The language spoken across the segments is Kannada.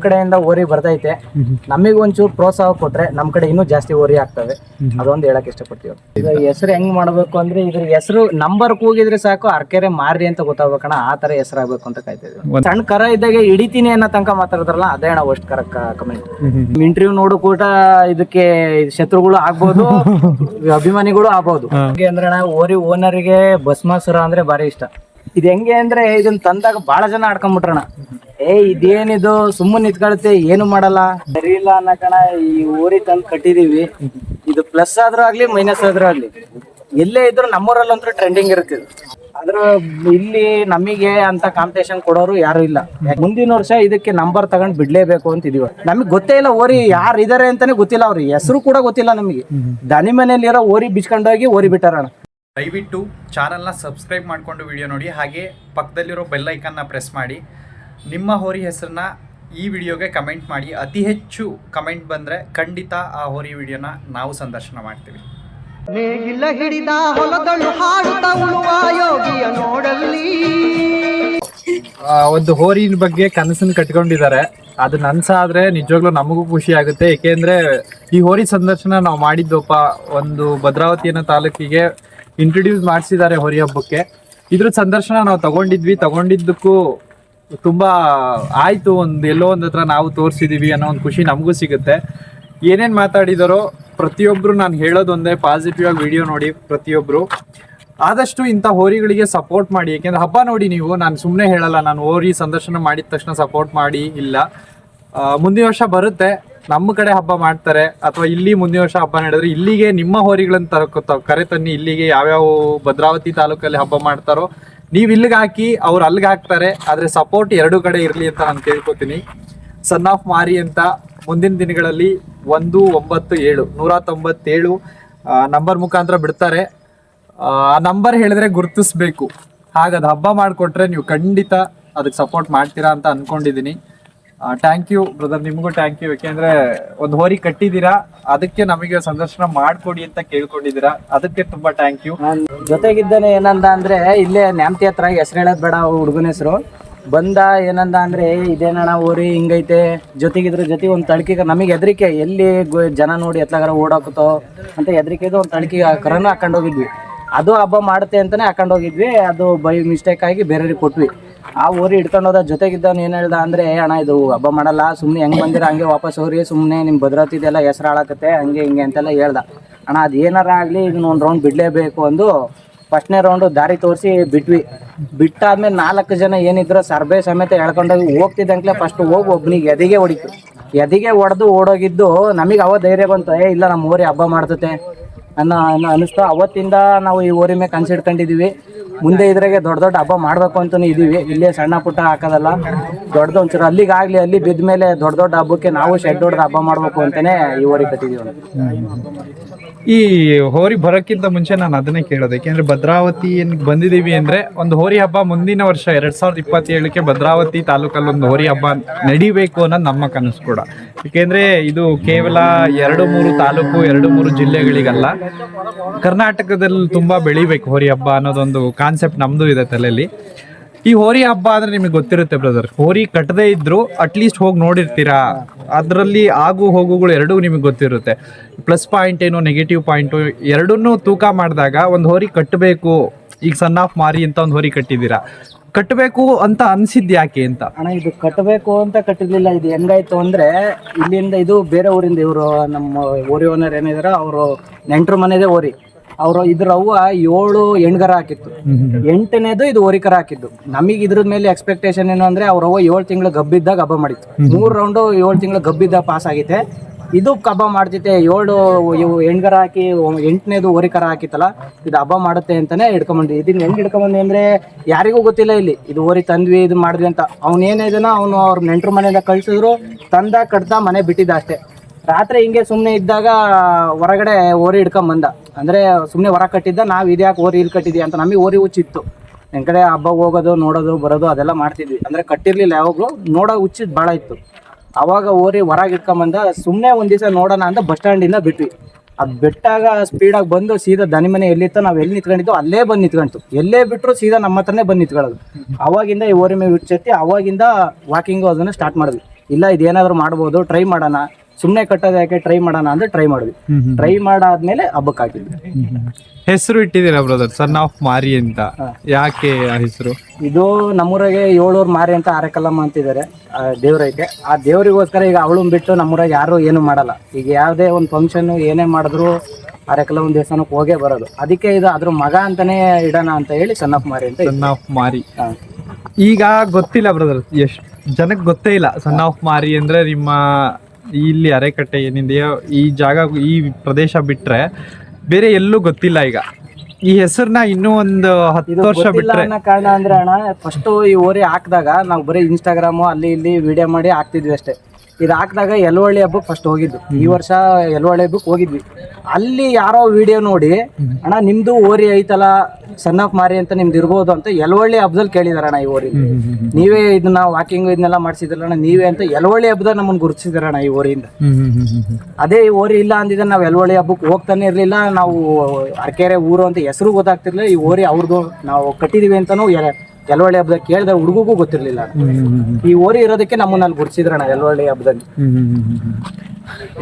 ಕಡೆಯಿಂದ ಓರಿ ಬರ್ತೈತೆ. ನಮಗೆ ಒಂಚೂರು ಪ್ರೋತ್ಸಾಹ ಕೊಟ್ರೆ ನಮ್ಮ ಕಡೆ ಇನ್ನೂ ಜಾಸ್ತಿ ಓರಿ ಆಗ್ತವೆ. ಅದೊಂದು ಹೇಳಕ್ ಇಷ್ಟಪಡ್ತೀವಿ. ಈಗ ಹೆಸರು ಹೆಂಗ್ ಮಾಡ್ಬೇಕು ಅಂದ್ರೆ ಇದ್ರ ಹೆಸರು ನಂಬರ್ ಕೂಗಿದ್ರೆ ಸಾಕು ಅರ್ಕೆರೆ ಮಾರಿ ಅಂತ ಗೊತ್ತಾಗ್ಬೇಕಣ್ಣ. ಆ ತರ ಹೆಸರಾಗಬೇಕು ಅಂತ ಕಾಯ್ತಿದ್ವಿ. ಸಣ್ಣ ಕರ ಇದ್ದಾಗ ಹಿಡಿತೀನಿ ಅನ್ನೋ ತನಕ ಮಾತಾಡಿದ್ರಲ್ಲ ಅದೇ ಅಣ್ಣ ಅಷ್ಟು ಕಮೆಂಟ್. ಇಂಟರ್ವ್ಯೂ ನೋಡು ಕೂಡ ಇದಕ್ಕೆ ಶತ್ರುಗಳು ಆಗ್ಬೋದು, ಅಭಿಮಾನಿಗಳು ಆಗ್ಬೋದು. ಅಂದ್ರೆ ಅಣ್ಣ ಓರಿ ಓನರ್ಗೆ ಭಸ್ಮಾಸುರ ಅಂದ್ರೆ ಬಾರಿ ಇಷ್ಟ. ಇದು ಹೆಂಗೆ ಅಂದ್ರೆ ಇದನ್ನ ತಂದಾಗ ಬಹಳ ಜನ ಆಡ್ಕೊಂಡ್ಬಿಟ್ರಣ. ಇದೇನಿದು ಸುಮ್ಮನೆ ನಿಂತ್ಕೊಳುತ್ತೆ, ಏನು ಮಾಡಲ್ಲ, ಸರಿ ಇಲ್ಲ ಅನ್ನಕಣ ಈ ಊರಿ ತಂದು ಕಟ್ಟಿದೀವಿ. ಇದು ಪ್ಲಸ್ ಆದ್ರೂ ಆಗ್ಲಿ ಮೈನಸ್ ಆದ್ರೂ ಆಗ್ಲಿ ಎಲ್ಲೇ ಇದ್ರು ನಮ್ಮೂರಲ್ಲಂತೂ ಟ್ರೆಂಡಿಂಗ್ ಇರುತ್ತೆ. ಆದ್ರ ಇಲ್ಲಿ ನಮಗೆ ಅಂತ ಕಾಂಪಿಟೇಷನ್ ಕೊಡೋರು ಯಾರು ಇಲ್ಲ. ಮುಂದಿನ ವರ್ಷ ಇದಕ್ಕೆ ನಂಬರ್ ತಗೊಂಡ್ ಬಿಡ್ಲೇಬೇಕು ಅಂತ ಇದೀವಿ. ನಮಗ್ ಗೊತ್ತೇ ಇಲ್ಲ ಓರಿ ಯಾರು ಇದಾರೆ ಅಂತಾನೆ ಗೊತ್ತಿಲ್ಲ, ಅವ್ರಿಗೆ ಹೆಸರು ಕೂಡ ಗೊತ್ತಿಲ್ಲ ನಮಗೆ. ದನಿ ಮನೆಯಲ್ಲಿರೋ ಓರಿ ಬಿಚ್ಕೊಂಡೋಗಿ ಓರಿ ಬಿಟ್ಟಾರಣ. ದಯವಿಟ್ಟು ಚಾನಲ್ನ ಸಬ್ಸ್ಕ್ರೈಬ್ ಮಾಡಿಕೊಂಡು ವಿಡಿಯೋ ನೋಡಿ, ಹಾಗೆ ಪಕ್ಕದಲ್ಲಿರೋ ಬೆಲ್ ಐಕನ್ನ ಪ್ರೆಸ್ ಮಾಡಿ. ನಿಮ್ಮ ಹೋರಿ ಹೆಸರನ್ನ ಈ ವಿಡಿಯೋಗೆ ಕಮೆಂಟ್ ಮಾಡಿ. ಅತಿ ಹೆಚ್ಚು ಕಮೆಂಟ್ ಬಂದರೆ ಖಂಡಿತ ಆ ಹೋರಿ ವಿಡಿಯೋನ ನಾವು ಸಂದರ್ಶನ ಮಾಡ್ತೀವಿ. ನೇಗಿಲ ಹಿಡಿದ ಹೊಲದಳು ಹಾಡುತ್ತಾ ಉಳುವ ಯೋಗಿಯ ನೋಡಲ್ಲಿ. ಒಂದು ಹೋರಿನ ಬಗ್ಗೆ ಕನಸನ್ನು ಕಟ್ಕೊಂಡಿದ್ದಾರೆ. ಅದು ನನ್ಸಾದ್ರೆ ನಿಜವಾಗ್ಲೂ ನಮಗೂ ಖುಷಿ ಆಗುತ್ತೆ. ಏಕೆಂದ್ರೆ ಈ ಹೋರಿ ಸಂದರ್ಶನ ನಾವು ಮಾಡಿದ್ದೊಪ್ಪ ಒಂದು ಭದ್ರಾವತಿ ಅನ್ನೋ ತಾಲೂಕಿಗೆ ಇಂಟ್ರೊಡ್ಯೂಸ್ ಮಾಡಿಸಿದ್ದಾರೆ ಹೋರಿ ಹಬ್ಬಕ್ಕೆ. ಇದ್ರ ಸಂದರ್ಶನ ನಾವು ತಗೊಂಡಿದ್ದಕ್ಕೂ ತುಂಬಾ ಆಯ್ತು. ಎಲ್ಲೋ ಒಂದ್ ಹತ್ರ ನಾವು ತೋರಿಸಿದೀವಿ ಅನ್ನೋ ಒಂದು ಖುಷಿ ನಮಗೂ ಸಿಗುತ್ತೆ. ಏನೇನ್ ಮಾತಾಡಿದಾರೋ ಪ್ರತಿಯೊಬ್ರು ನಾನು ಹೇಳೋದು ಒಂದೇ, ಪಾಸಿಟಿವ್ ಆಗಿ ವಿಡಿಯೋ ನೋಡಿ. ಪ್ರತಿಯೊಬ್ರು ಆದಷ್ಟು ಇಂಥ ಹೋರಿಗಳಿಗೆ ಸಪೋರ್ಟ್ ಮಾಡಿ. ಯಾಕೆಂದ್ರೆ ಹಬ್ಬ ನೋಡಿ ನೀವು, ನಾನು ಸುಮ್ಮನೆ ಹೇಳಲ್ಲ, ನಾನು ಹೋರಿ ಸಂದರ್ಶನ ಮಾಡಿದ ತಕ್ಷಣ ಸಪೋರ್ಟ್ ಮಾಡಿ ಇಲ್ಲ. ಮುಂದಿನ ವರ್ಷ ಬರುತ್ತೆ, ನಮ್ಮ ಕಡೆ ಹಬ್ಬ ಮಾಡ್ತಾರೆ, ಅಥವಾ ಇಲ್ಲಿ ಮುಂದಿನ ವರ್ಷ ಹಬ್ಬ ನಡೆದ್ರೆ ಇಲ್ಲಿಗೆ ನಿಮ್ಮ ಹೋರಿಗಳನ್ನ ಕರೆ ತನ್ನಿ. ಇಲ್ಲಿಗೆ ಯಾವ್ಯಾವ ಭದ್ರಾವತಿ ತಾಲೂಕಲ್ಲಿ ಹಬ್ಬ ಮಾಡ್ತಾರೋ ನೀವು ಇಲ್ಲಿಗೆ ಹಾಕಿ, ಅವ್ರು ಅಲ್ಲಿಗೆ ಹಾಕ್ತಾರೆ. ಆದ್ರೆ ಸಪೋರ್ಟ್ ಎರಡೂ ಕಡೆ ಇರಲಿ ಅಂತ ನಾನು ಕೇಳ್ಕೊತೀನಿ. ಸನ್ ಆಫ್ ಮಾರಿ ಅಂತ ಮುಂದಿನ ದಿನಗಳಲ್ಲಿ 197 ನಂಬರ್ ಮುಖಾಂತರ ಬಿಡ್ತಾರೆ. ಆ ನಂಬರ್ ಹೇಳಿದ್ರೆ ಗುರ್ತಿಸ್ಬೇಕು. ಹಾಗದು ಹಬ್ಬ ಮಾಡಿಕೊಟ್ರೆ ನೀವು ಖಂಡಿತ ಅದಕ್ಕೆ ಸಪೋರ್ಟ್ ಮಾಡ್ತೀರಾ ಅಂತ ಅನ್ಕೊಂಡಿದ್ದೀನಿ. ಥ್ಯಾಂಕ್ ಯು ಬ್ರದರ್, ನಿಮಗೂ ಥ್ಯಾಂಕ್ ಯು. ಯಾಕೆಂದ್ರೆ ಒಂದು ಹೋರಿ ಕಟ್ಟಿದ್ದೀರಾ, ಅದಕ್ಕೆ ನಮಗೆ ಸಂದರ್ಶನ ಮಾಡ್ಕೊಡಿ ಅಂತ ಕೇಳ್ಕೊಂಡಿದ್ದೀರಾ, ಅದಕ್ಕೆ ತುಂಬಾ ಥ್ಯಾಂಕ್ ಯು. ಜೊತೆಗಿದ್ದಾನೆ ಏನಂದ ಅಂದ್ರೆ ಇಲ್ಲೇ ನ್ಯಾಮತಿ ಹತ್ರ ಹೆಸರು ಹೇಳೋದ್ ಬೇಡ, ಹುಡುಗನ ಹೆಸರು ಬಂದ ಏನಂದ ಅಂದ್ರೆ ಇದೇನಣ್ಣ ಓರಿ ಹಿಂಗೈತೆ, ಜೊತೆಗಿದ್ರ ಜೊತೆ ಒಂದು ತಳ್ಕಿಗೆ ನಮಗೆ ಹೆದರಿಕೆ, ಎಲ್ಲಿ ಜನ ನೋಡಿ ಎತ್ಲಾಗಾರ ಓಡಾಕುತ್ತೋ ಅಂತ ಹೆದರಿಕೆದು ಒಂದು ತಳ್ಕಿಗೆ ಕರನು ಹಾಕೊಂಡೋಗಿದ್ವಿ. ಅದು ಹಬ್ಬ ಮಾಡುತ್ತೆ ಅಂತಾನೆ ಹಾಕೊಂಡೋಗಿದ್ವಿ. ಅದು ಬೈ ಮಿಸ್ಟೇಕ್ ಆಗಿ ಬೇರೆಯವ್ರಿಗೆ ಕೊಟ್ವಿ. ಆ ಓರಿ ಹಿಡ್ಕೊಂಡು ಹೋದ. ಜೊತೆಗಿದ್ದವನು ಏನು ಹೇಳ್ದ ಅಂದ್ರೆ ಅಣ್ಣ ಇದು ಹಬ್ಬ ಮಾಡಲ್ಲ, ಸುಮ್ಮನೆ ಹೆಂಗೆ ಬಂದಿರ ಹಂಗೆ ವಾಪಸ್ ಹೋರಿ, ಸುಮ್ಮನೆ ನಿಮ್ಮ ಭದ್ರಾವತಿದೆಲ್ಲ ಹೆಸರು ಹಾಳಾಕತ್ತೆ ಹಂಗೆ ಹಿಂಗೆ ಅಂತೆಲ್ಲ ಹೇಳ್ದ. ಅಣ್ಣ ಅದು ಏನಾರ ಆಗಲಿ ಇದನ್ನ ಒಂದು ರೌಂಡ್ ಬಿಡಲೇಬೇಕು ಅಂದು ಫಸ್ಟ್ನೇ ರೌಂಡು ದಾರಿ ತೋರಿಸಿ ಬಿಟ್ವಿ. ಬಿಟ್ಟಾದ್ಮೇಲೆ 4 ಜನ ಏನಿದ್ರು ಸರ್ಬೆ ಸಮೇತ ಎಳ್ಕೊಂಡೋಗಿ ಹೋಗ್ತಿದ್ದಂಕ್ಲೆ ಫಸ್ಟ್ ಹೋಗಿ ಒಬ್ಬನಿಗೆ ಎದೆಗೆ ಹೊಡಿತು. ಎದೆಗೆ ಹೊಡೆದು ಓಡೋಗಿದ್ದು ನಮಗೆ ಅವ ಧೈರ್ಯ ಬಂತು, ಇಲ್ಲ ನಮ್ಮ ಓರಿ ಹಬ್ಬ ಮಾಡ್ತತೆ ಅನ್ನೋ ಅನಿಸ್ತು. ಅವತ್ತಿಂದ ನಾವು ಈ ಓರಿ ಮೇಲೆ ಕನ್ಸಿಡ್ಕೊಂಡಿದ್ದೀವಿ. ಮುಂದೆ ಇದ್ರಾಗೆ ದೊಡ್ಡ ದೊಡ್ಡ ಹಬ್ಬ ಮಾಡಬೇಕು ಅಂತಲೂ ಇದ್ದೀವಿ. ಇಲ್ಲೇ ಸಣ್ಣ ಪುಟ್ಟ ಹಾಕೋದಲ್ಲ, ದೊಡ್ಡದು ಒಂಚೂರು ಅಲ್ಲಿಗಾಗಲಿ, ಅಲ್ಲಿ ಬಿದ್ದ ಮೇಲೆ ದೊಡ್ಡ ದೊಡ್ಡ ಹಬ್ಬಕ್ಕೆ ನಾವು ಶೆಡ್ ಹೊಡೆದು ಹಬ್ಬ ಮಾಡಬೇಕು ಅಂತಲೇ ಈ ಓರಿ ಕಟ್ಟಿದ್ದೀವಿ. ಈ ಹೋರಿ ಬರೋಕ್ಕಿಂತ ಮುಂಚೆ ನಾನು ಅದನ್ನೇ ಕೇಳೋದು. ಯಾಕೆಂದ್ರೆ ಭದ್ರಾವತಿ ಬಂದಿದ್ದೀವಿ ಅಂದ್ರೆ ಒಂದು ಹೋರಿ ಹಬ್ಬ ಮುಂದಿನ ವರ್ಷ 2027ಕ್ಕೆ ಭದ್ರಾವತಿ ತಾಲೂಕಲ್ಲಿ ಒಂದು ಹೋರಿ ಹಬ್ಬ ನಡಿಬೇಕು ಅನ್ನೋದು ನಮ್ಮ ಕನಸು ಕೂಡ. ಯಾಕೆಂದ್ರೆ ಇದು ಕೇವಲ 2-3 ತಾಲೂಕು 2-3 ಜಿಲ್ಲೆಗಳಿಗಲ್ಲ, ಕರ್ನಾಟಕದಲ್ಲಿ ತುಂಬಾ ಬೆಳಿಬೇಕು ಹೋರಿ ಹಬ್ಬ ಅನ್ನೋದೊಂದು ಕಾನ್ಸೆಪ್ಟ್ ನಮ್ದು ಇದೆ ತಲೆಯಲ್ಲಿ. ಈ ಹೋರಿ ಹಬ್ಬ ಅಂದ್ರೆ ನಿಮಗೆ ಗೊತ್ತಿರುತ್ತೆ ಬ್ರದರ್, ಹೋರಿ ಕಟ್ಟದೇ ಇದ್ರು ಅಟ್ಲೀಸ್ಟ್ ಹೋಗಿ ನೋಡಿರ್ತೀರಾ, ಅದರಲ್ಲಿ ಆಗು ಹೋಗುಗಳು ಎರಡೂ ನಿಮಗೆ ಗೊತ್ತಿರುತ್ತೆ. ಪ್ಲಸ್ ಪಾಯಿಂಟ್ ಏನು ನೆಗೆಟಿವ್ ಪಾಯಿಂಟು ಎರಡನ್ನೂ ತೂಕ ಮಾಡಿದಾಗ ಒಂದು ಹೋರಿ ಕಟ್ಟಬೇಕು. ಈಗ ಸನ್ ಆಫ್ ಮಾರಿ ಅಂತ ಒಂದು ಹೋರಿ ಕಟ್ಟಿದ್ದೀರಾ, ಕಟ್ಟಬೇಕು ಅಂತ ಅನ್ಸಿದ್ ಯಾಕೆ ಅಂತ? ಅಣ್ಣ ಇದು ಕಟ್ಟಬೇಕು ಅಂತ ಕಟ್ಟಿರ್ಲಿಲ್ಲ. ಇದು ಹೆಂಗಾಯ್ತು ಅಂದ್ರೆ ಇಲ್ಲಿಂದ ಇದು ಬೇರೆ ಊರಿಂದ, ಇವರು ನಮ್ಮ ಓರಿ ಓನರ್ ಏನಿದಾರ ಅವರು ನೆಂಟ್ರ ಮನೆದೇ ಓರಿ. ಅವರು ಇದ್ರ ಅವ್ವ 7 ಹೆಣ್ಗರ ಹಾಕಿತ್ತು, 8ನೇದು ಇದು ಓರಿಕರ ಹಾಕಿದ್ದು. ನಮಗೆ ಇದ್ರ ಮೇಲೆ ಎಕ್ಸ್ಪೆಕ್ಟೇಷನ್ ಏನು ಅಂದ್ರೆ ಅವ್ರ ಅವ್ವ 7 ತಿಂಗಳು ಗಬ್ಬಿದ್ದಾಗ ಹಬ್ಬ ಮಾಡಿತ್ತು. 3 ರೌಂಡು 7 ತಿಂಗಳು ಗಬ್ಬಿದ್ದಾಗ ಪಾಸ್ ಆಗೈತೆ. ಇದು ಹಬ್ಬ ಮಾಡ್ತೈತೆ. 7 ಹೆಣ್ಗರ ಹಾಕಿ 8ನೇದು ಓರಿಕರ ಹಾಕಿತ್ತಲ್ಲ, ಇದು ಹಬ್ಬ ಮಾಡುತ್ತೆ ಅಂತಾನೆ ಹಿಡ್ಕೊಂಬಂದ್ವಿ. ಇದನ್ನ ಹೆಂಗ್ ಹಿಡ್ಕೊಂಬಂದ್ವಿ ಅಂದ್ರೆ ಯಾರಿಗೂ ಗೊತ್ತಿಲ್ಲ ಇಲ್ಲಿ ಇದು ಓರಿ ತಂದ್ವಿ ಇದು ಮಾಡಿದ್ವಿ ಅಂತ. ಅವನೇನಿದನ ಅವನು ಅವ್ರ ನೆಂಟ್ರ ಮನೆಯಿಂದ ಕಳ್ಸಿದ್ರು, ತಂದ ಕಟ್ದ ಮನೆ ಬಿಟ್ಟಿದ್ದ ಅಷ್ಟೇ. ರಾತ್ರಿ ಹಿಂಗೆ ಸುಮ್ಮನೆ ಇದ್ದಾಗ ಹೊರಗಡೆ ಓರಿ ಹಿಡ್ಕೊಂಡ್ ಬಂದ. ಅಂದ್ರೆ ಸುಮ್ಮನೆ ಹೊರ ಕಟ್ಟಿದ್ದ, ನಾವು ಇದ್ಯಾಕೆ ಓರಿ ಇಲ್ಲಿ ಕಟ್ಟಿದ್ವಿ ಅಂತ ನಮಗೆ ಓರಿ ಹುಚ್ಚಿತ್ತು. ನನ್ನ ಕಡೆ ಹಬ್ಬ ಹೋಗೋದು ನೋಡೋದು ಬರೋದು ಅದೆಲ್ಲ ಮಾಡ್ತಿದ್ವಿ. ಅಂದ್ರೆ ಕಟ್ಟಿರ್ಲಿಲ್ಲ ಯಾವಾಗಲೂ, ನೋಡೋ ಹುಚ್ಚಿದ್ ಭಾಳ ಇತ್ತು. ಅವಾಗ ಓರಿ ಹೊರಗೆ ಇಟ್ಕೊಂಬಂದ. ಸುಮ್ಮನೆ ಒಂದು ದಿವಸ ನೋಡೋಣ ಅಂತ ಬಸ್ ಸ್ಟ್ಯಾಂಡಿಂದ ಬಿಟ್ವಿ. ಅದು ಬಿಟ್ಟಾಗ ಸ್ಪೀಡಾಗಿ ಬಂದು ಸೀದಾ ದನಿ ಮನೆ ಎಲ್ಲಿತ್ತು, ನಾವು ಎಲ್ಲಿ ನಿಂತ್ಕೊಂಡಿದ್ದು ಅಲ್ಲೇ ಬಂದು ನಿಂತ್ಕೊಂತು. ಎಲ್ಲೇ ಬಿಟ್ಟರು ಸೀದಾ ನಮ್ಮ ಹತ್ರನೇ ಬಂದು ನಿಂತ್ಕೊಳ್ಳೋದು. ಅವಾಗಿಂದ ಈ ಓರಿ ಮೇಲೆ ಹುಚ್ಚೆತ್ತಿ ಅವಾಗಿಂದ ವಾಕಿಂಗು ಅದನ್ನು ಸ್ಟಾರ್ಟ್ ಮಾಡಿದ್ವಿ. ಇಲ್ಲ ಇದೇನಾದ್ರು ಮಾಡ್ಬೋದು, ಟ್ರೈ ಮಾಡೋಣ, ಸುಮ್ಮನೆ ಕಟ್ಟೋದು ಯಾಕೆ, ಟ್ರೈ ಮಾಡೋಣ ಅಂದ್ರೆ ಟ್ರೈ ಮಾಡಿದ್ವಿ. ಟ್ರೈ ಮಾಡಾದ್ಮೇಲೆ ಹಬ್ಬಕ್ಕೆ ಹಾಕಿದ್ವಿ. ಹೆಸರು ಇಟ್ಟಿದ್ದೀರಾ ಬ್ರದರ್ ಸನ್ ಆಫ್ ಮಾರಿ ಅಂತ, ಯಾಕೆ ಆ ಹೆಸರು? ಇದು ನಮ್ಮೂರಾಗೆ 7 ಮಾರಿ ಅಂತ ಆರೆಕಲ್ಲಮ್ಮ ಅಂತಿದ್ದಾರೆ ದೇವ್ರೈತೆ. ಆ ದೇವ್ರಿಗೋಸ್ಕರ ಈಗ ಅವಳನ್ನ ಬಿಟ್ಟು ನಮ್ಮೂರಾಗ ಯಾರು ಏನು ಮಾಡಲ್ಲ. ಈಗ ಯಾವುದೇ ಒಂದು ಫಂಕ್ಷನ್ ಏನೇ ಮಾಡಿದ್ರು ಆರೆಕಲ್ಲಮ್ಮನ ದೇವಸ್ಥಾನಕ್ಕೆ ಹೋಗೇ ಬರೋದು. ಅದಕ್ಕೆ ಇದು ಅದ್ರ ಮಗ ಅಂತಾನೆ ಇಡೋಣ ಅಂತ ಹೇಳಿ ಸನ್ ಆಫ್ ಮಾರಿ ಅಂತ. ಸನ್ ಆಫ್ ಮಾರಿ ಈಗ ಗೊತ್ತಿಲ್ಲ ಬ್ರದರ್, ಎಷ್ಟು ಜನಕ್ಕೆ ಗೊತ್ತೇ ಇಲ್ಲ ಸನ್ ಆಫ್ ಮಾರಿ ಅಂದ್ರೆ. ನಿಮ್ಮ ಇಲ್ಲಿ ಅರೆಕಟ್ಟೆ ಏನಿದೆಯೋ ಈ ಜಾಗ, ಈ ಪ್ರದೇಶ ಬಿಟ್ರೆ ಬೇರೆ ಎಲ್ಲೂ ಗೊತ್ತಿಲ್ಲ. ಈಗ ಈ ಹೆಸರನ್ನ ಇನ್ನೂ ಒಂದು 10 ವರ್ಷ ಬಿಟ್ರೆ ಅನ್ನೋ ಕಾರಣ ಅಂದ್ರೆ ಅಣ್ಣ, ಫಸ್ಟ್ ಈ ಓರಿ ಹಾಕಿದಾಗ ನಾವು ಬರೀ ಇನ್ಸ್ಟಾಗ್ರಾಮು ಅಲ್ಲಿ ಇಲ್ಲಿ ವಿಡಿಯೋ ಮಾಡಿ ಹಾಕ್ತಿದ್ವಿ ಅಷ್ಟೇ. ಇದು ಹಾಕಿದಾಗ ಯಲವಳ್ಳಿ ಹಬ್ಬಕ್ಕೆ ಫಸ್ಟ್ ಹೋಗಿದ್ದು. ಈ ವರ್ಷ ಯಲವಳ್ಳಿ ಹಬ್ಬಕ್ಕೆ ಹೋಗಿದ್ವಿ. ಅಲ್ಲಿ ಯಾರೋ ವಿಡಿಯೋ ನೋಡಿ ಅಣ್ಣ ನಿಮ್ದು ಓರಿ ಐತಲ್ಲ ಸನ್ ಆಫ್ ಮಾರಿ ಅಂತ ನಿಮ್ದು ಇರ್ಬೋದು ಅಂತ ಯಲವಳ್ಳಿ ಹಬ್ಬದಲ್ಲಿ ಕೇಳಿದಾರಣ್ಣ. ಈ ಓರಿ ನೀವೇ ಇದನ್ನ ವಾಕಿಂಗ್ ಇದನ್ನೆಲ್ಲ ಮಾಡಿಸಿದ್ರಣ್ಣ ನೀವೇ ಅಂತ ಯಲವಳ್ಳಿ ಹಬ್ಬದಲ್ಲಿ ನಮ್ಮನ್ನು ಗುರುತಿಸಿದಾರಣ್ಣ ಈ ಓರಿಯಿಂದ. ಅದೇ ಈ ಓರಿ ಇಲ್ಲ ಅಂದಿದ್ರೆ ನಾವು ಯಲವಳ್ಳಿ ಹಬ್ಬಕ್ಕೆ ಹೋಗ್ತಾನೆ ಇರ್ಲಿಲ್ಲ. ನಾವು ಅರಕೆರೆ ಊರು ಅಂತ ಹೆಸರು ಗೊತ್ತಾಗ್ತಿರ್ಲಿಲ್ಲ. ಈ ಓರಿ ಅವ್ರದ್ದು ನಾವು ಕಟ್ಟಿದೀವಿ ಅಂತಾನು ಯಲವಳ್ಳಿ ಹಬ್ಬದಾಗ ಕೇಳಿದ ಹುಡುಗಗೂ ಗೊತ್ತಿರ್ಲಿಲ್ಲ. ಈ ಓರಿ ಇರೋದಕ್ಕೆ ನಮ್ಮನ್ನ ಅಲ್ಲಿ ಗುರುತಿಸಿದ್ರಣ್ಣ ಯಲವಳ್ಳಿ ಹಬ್ಬದಲ್ಲಿ.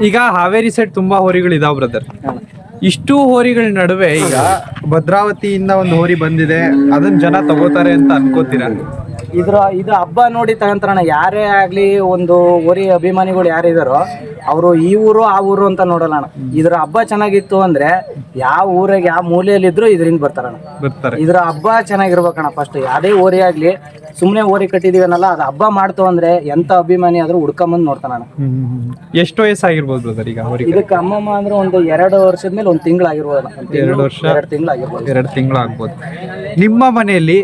ಈಗ ಹಾವೇರಿ ಸೈಡ್ ತುಂಬಾ ಹೋರಿಗಳು ಇದಾವ್ ಬ್ರದರ್. ಇಷ್ಟು ಹೋರಿಗಳ ನಡುವೆ ಈಗ ಭದ್ರಾವತಿಯಿಂದ ಒಂದು ಹೋರಿ ಬಂದಿದೆ, ಅದನ್ನ ಜನ ತಗೋತಾರೆ ಅಂತ ಅನ್ಕೋತೀರಾ? ಇದು ಹಬ್ಬ ನೋಡಿ ತಗಂತಾರಣ್ಣ. ಯಾರೇ ಆಗ್ಲಿ ಒಂದು ಓರಿ ಅಭಿಮಾನಿಗಳು ಯಾರಿದಾರೋ ಅವರು ಈ ಊರು ಆ ಊರು ಅಂತ ನೋಡಲ್ಲ ಅಣ್ಣ. ಇದ್ರ ಹಬ್ಬ ಚೆನ್ನಾಗಿತ್ತು ಅಂದ್ರೆ ಯಾವ ಊರಾಗ ಯಾವ ಮೂಲೆಯಲ್ಲಿ ಇದ್ರು ಇದರಿಂದ ಬರ್ತಾರಣ್ಣ. ಇದ್ರ ಹಬ್ಬ ಚೆನ್ನಾಗಿರ್ಬೇಕಣ್ಣ. ಫಸ್ಟ್ ಯಾವ್ದೇ ಓರಿ ಆಗ್ಲಿ ಸುಮ್ನೆ ಓರಿ ಕಟ್ಟಿದೀವನಲ್ಲ, ಅದು ಹಬ್ಬ ಮಾಡ್ತು ಅಂದ್ರೆ ಎಂತ ಅಭಿಮಾನಿ ಆದ್ರೂ ಹುಡ್ಕೊಂಬಂದ್ ನೋಡ್ತಾನಣ್ಣ. ಎಷ್ಟು ವಯಸ್ಸಾಗಿರ್ಬೋದು ಬ್ರದರ್ ಈಗ ಹೋರಿ? ಇದಕ್ಕೆ ಅಮ್ಮಮ್ಮ ಅಂದ್ರೆ ಒಂದು 2 ವರ್ಷದ ಮೇಲೆ 1 ತಿಂಗಳಾಗಿರ್ಬೋದು. 2 ವರ್ಷ 2 ತಿಂಗಳಾಗಿರ್ಬೋದು. 2 ತಿಂಗಳಾಗ್ಬೋದು. ನಿಮ್ಮ ಮನೆಯಲ್ಲಿ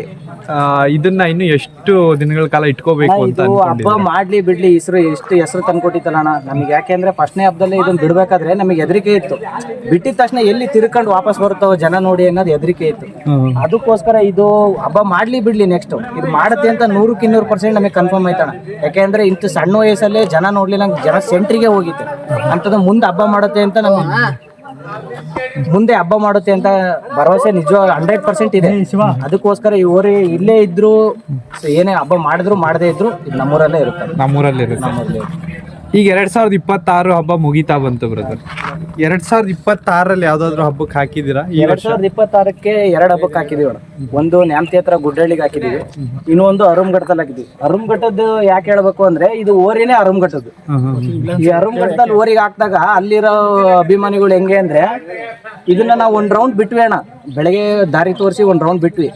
ಇದನ್ನ ಇನ್ನು ಎಷ್ಟು ದಿನಗಳ ಕಾಲ ಇಟ್ಕೋಬೇಕು ಅಂತ ಇದು ಹಬ್ಬ ಮಾಡ್ಲಿ ಬಿಡ್ಲಿ ಎಷ್ಟು ಹೆಸರು ತಂದ್ಕೊಟ್ಟಿತ್ತಲ್ಲ ಅಣ್ಣ ನಮಗೆ. ಯಾಕೆಂದ್ರೆ ಫಸ್ಟ್ನೇ ಹಬ್ಬದಲ್ಲಿ ಇದನ್ನ ಬಿಡ್ಬೇಕಾದ್ರೆ ನಮಗೆ ಹೆದರಿಕೆ ಇತ್ತು. ಬಿಟ್ಟಿದ ತಕ್ಷಣ ಎಲ್ಲಿ ತಿರ್ಕೊಂಡು ವಾಪಸ್ ಬರುತ್ತೋ ಜನ ನೋಡಿ ಅನ್ನೋದು ಹೆದರಿಕೆ ಇತ್ತು. ಅದಕ್ಕೋಸ್ಕರ ಇದು ಹಬ್ಬ ಮಾಡ್ಲಿ ಬಿಡ್ಲಿ ನೆಕ್ಸ್ಟ್ ಇದು ಮಾಡುತ್ತೆ ಅಂತ 100% ನಮಗೆ ಕನ್ಫರ್ಮ್ ಆಯ್ತಣ್ಣ. ಯಾಕೆಂದ್ರೆ ಇಂಥ ಸಣ್ಣ ವಯಸ್ಸಲ್ಲೇ ಜನ ನೋಡ್ಲಿಲ್ಲ, ಜನ ಸೆಂಟ್ರಿಗೆ ಹೋಗಿತ್ತು ಅಂತದ್ದು. ಮುಂದೆ ಹಬ್ಬ ಮಾಡುತ್ತೆ ಅಂತ ಮುಂದೆ ಹಬ್ಬ ಮಾಡುತ್ತೆ ಅಂತ ಭರವಸೆ ನಿಜ 100% ಇದೆ. ಅದಕ್ಕೋಸ್ಕರ ಈ ಓರಿ ಇಲ್ಲೇ ಇದ್ರು ಏನೇ ಹಬ್ಬ ಮಾಡಿದ್ರು ಮಾಡದೇ ಇದ್ರು ನಮ್ಮೂರಲ್ಲೇ ಇರುತ್ತೆ. ನಮ್ಮೂರಲ್ಲಿ ಈಗ 2026 ಹಬ್ಬ ಮುಗಿತಾ ಬಂತು ಬ್ರದರ್. 2026ರಲ್ಲಿ ಯಾವ್ದಾದ್ರು ಹಬ್ಬಕ್ಕೆ ಹಾಕಿದೀರಾ? 2026ಕ್ಕೆ 2 ಹಬ್ಬಕ್ಕೆ ಹಾಕಿದೀವಿ ಅಣ್ಣ. ಒಂದು ನ್ಯಾಮತಿ ಹತ್ರ ಗುಡ್ಡಳ್ಳಿಗೆ ಹಾಕಿದೀವಿ, ಇನ್ನೊಂದು ಅರುಮ್ಘಟ್ಟದಲ್ಲಿ ಹಾಕಿದೀವಿ. ಅರುಮ್ಘಟ್ಟದ್ದು ಯಾಕೆ ಹೇಳ್ಬೇಕು ಅಂದ್ರೆ ಇದು ಓರಿನೇ ಅರುಮ್ಘಟ್ಟದ್ದು. ಈ ಅರುಮ್ಘಟ್ಟದಲ್ಲಿ ಓರಿಗೆ ಹಾಕಿದಾಗ ಅಲ್ಲಿರೋ ಅಭಿಮಾನಿಗಳು ಹೆಂಗೆ ಅಂದ್ರೆ ಇದನ್ನ ನಾವು 1 ರೌಂಡ್ ಬಿಟ್ವಿ ಅಣ್ಣ. ಬೆಳಗ್ಗೆ ದಾರಿ ತೋರಿಸಿ 1 ರೌಂಡ್ ಬಿಟ್ವಿ.